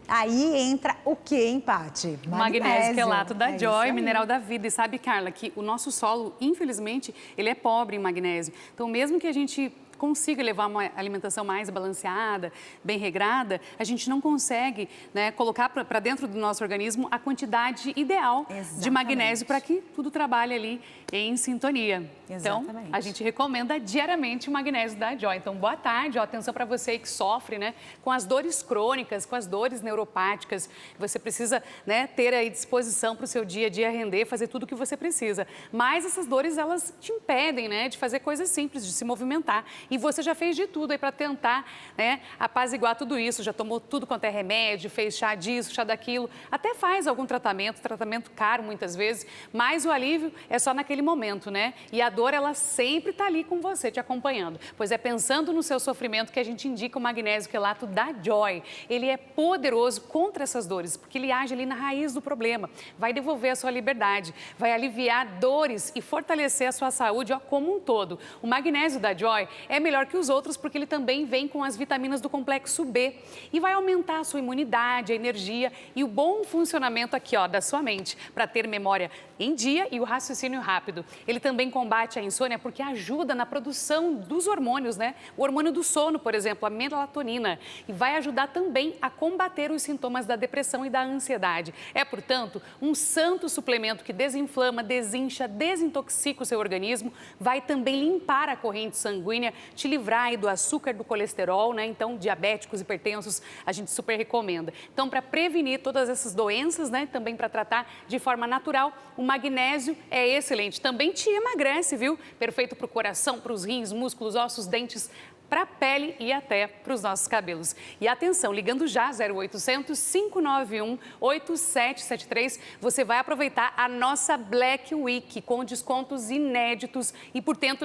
Aí entra o que, hein, Paty? Magnésio quelato da Joy, mineral da vida. E sabe, Carla, que o nosso solo, infelizmente, ele é pobre em magnésio. Então, mesmo que a gente consiga levar uma alimentação mais balanceada, bem regrada, a gente não consegue, né, colocar para dentro do nosso organismo a quantidade ideal de magnésio para que tudo trabalhe ali em sintonia. Exatamente. Então, a gente recomenda diariamente o magnésio da Joy. Então, boa tarde, atenção para você que sofre, né, com as dores crônicas, com as dores neuropáticas. Você precisa, né, ter aí disposição para o seu dia a dia render, fazer tudo o que você precisa. Mas essas dores, elas te impedem, né, de fazer coisas simples, de se movimentar. E você já fez de tudo aí para tentar, né, apaziguar tudo isso. Já tomou tudo quanto é remédio, fez chá disso, chá daquilo. Até faz algum tratamento caro muitas vezes. Mas o alívio é só naquele momento, né? E a dor, ela sempre está ali com você, te acompanhando. Pois é pensando no seu sofrimento que a gente indica o magnésio quelato da Joy. Ele é poderoso contra essas dores, porque ele age ali na raiz do problema. Vai devolver a sua liberdade, vai aliviar dores e fortalecer a sua saúde, ó, como um todo. O magnésio da Joy é melhor que os outros porque ele também vem com as vitaminas do complexo B e vai aumentar a sua imunidade, a energia e o bom funcionamento aqui, ó, da sua mente, para ter memória em dia e o raciocínio rápido. Ele também combate a insônia porque ajuda na produção dos hormônios, né? O hormônio do sono, por exemplo, a melatonina, e vai ajudar também a combater os sintomas da depressão e da ansiedade. É, portanto, um santo suplemento que desinflama, desincha, desintoxica o seu organismo, vai também limpar a corrente sanguínea, te livrar aí do açúcar, do colesterol, né? Então, diabéticos, hipertensos, a gente super recomenda. Então, para prevenir todas essas doenças, né? Também para tratar de forma natural, o magnésio é excelente. Também te emagrece, viu? Perfeito para o coração, para os rins, músculos, ossos, dentes, para a pele e até para os nossos cabelos. E atenção, ligando já 0800 591 8773, você vai aproveitar a nossa Black Week com descontos inéditos e por tempo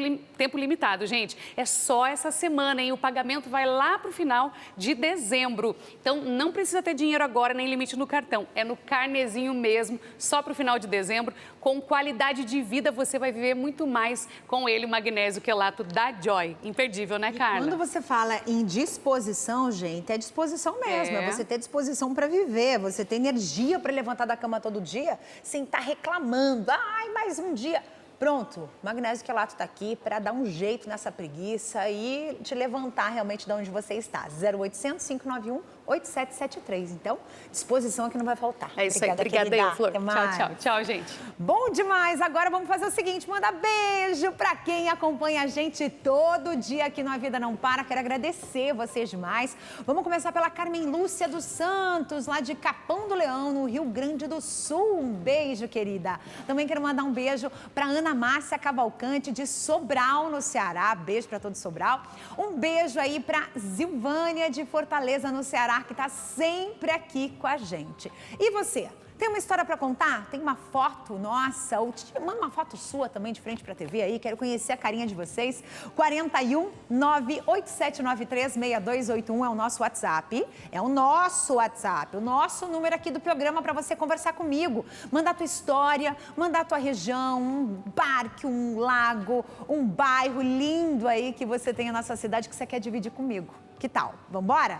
limitado, gente. É só essa semana, hein? O pagamento vai lá para o final de dezembro. Então, não precisa ter dinheiro agora, nem limite no cartão. É no carnezinho mesmo, só para o final de dezembro. Com qualidade de vida, você vai viver muito mais com ele, o magnésio quelato da Joy. Imperdível, né, Carla? Quando você fala em disposição, gente, é disposição mesmo. É você ter disposição para viver, você ter energia para levantar da cama todo dia sem estar reclamando. Ai, mais um dia. Pronto, o magnésio quelato está aqui para dar um jeito nessa preguiça e te levantar realmente de onde você está. 0800 591 8773. Então, disposição aqui não vai faltar. É isso aí. Obrigada aí, Flor. Tchau, tchau. Tchau, gente. Bom demais. Agora vamos fazer o seguinte, manda beijo para quem acompanha a gente todo dia aqui no A Vida Não Para. Quero agradecer vocês demais. Vamos começar pela Carmen Lúcia dos Santos, lá de Capão do Leão, no Rio Grande do Sul. Um beijo, querida. Também quero mandar um beijo para Ana Márcia Cavalcante, de Sobral, no Ceará. Beijo para todo Sobral. Um beijo aí para Zilvânia, de Fortaleza, no Ceará, que está sempre aqui com a gente. E você? Tem uma história para contar? Tem uma foto nossa? Ou manda uma foto sua também de frente para a TV aí. Quero conhecer a carinha de vocês. 41 98793 6281 é o nosso WhatsApp. É o nosso WhatsApp, o nosso número aqui do programa para você conversar comigo. Mandar a tua história, mandar a tua região, um parque, um lago, um bairro lindo aí que você tem na nossa cidade que você quer dividir comigo. Que tal? Vambora?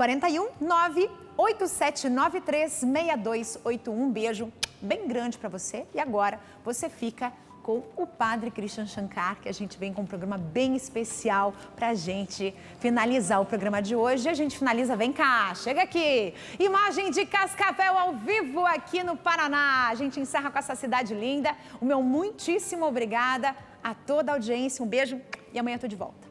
41 98793 6281. Um beijo bem grande para você. E agora você fica com o Padre Christian Shankar, que a gente vem com um programa bem especial pra gente finalizar o programa de hoje. A gente finaliza, vem cá, chega aqui. Imagem de Cascavel ao vivo aqui no Paraná. A gente encerra com essa cidade linda. O meu muitíssimo obrigada a toda a audiência. Um beijo e amanhã eu tô de volta.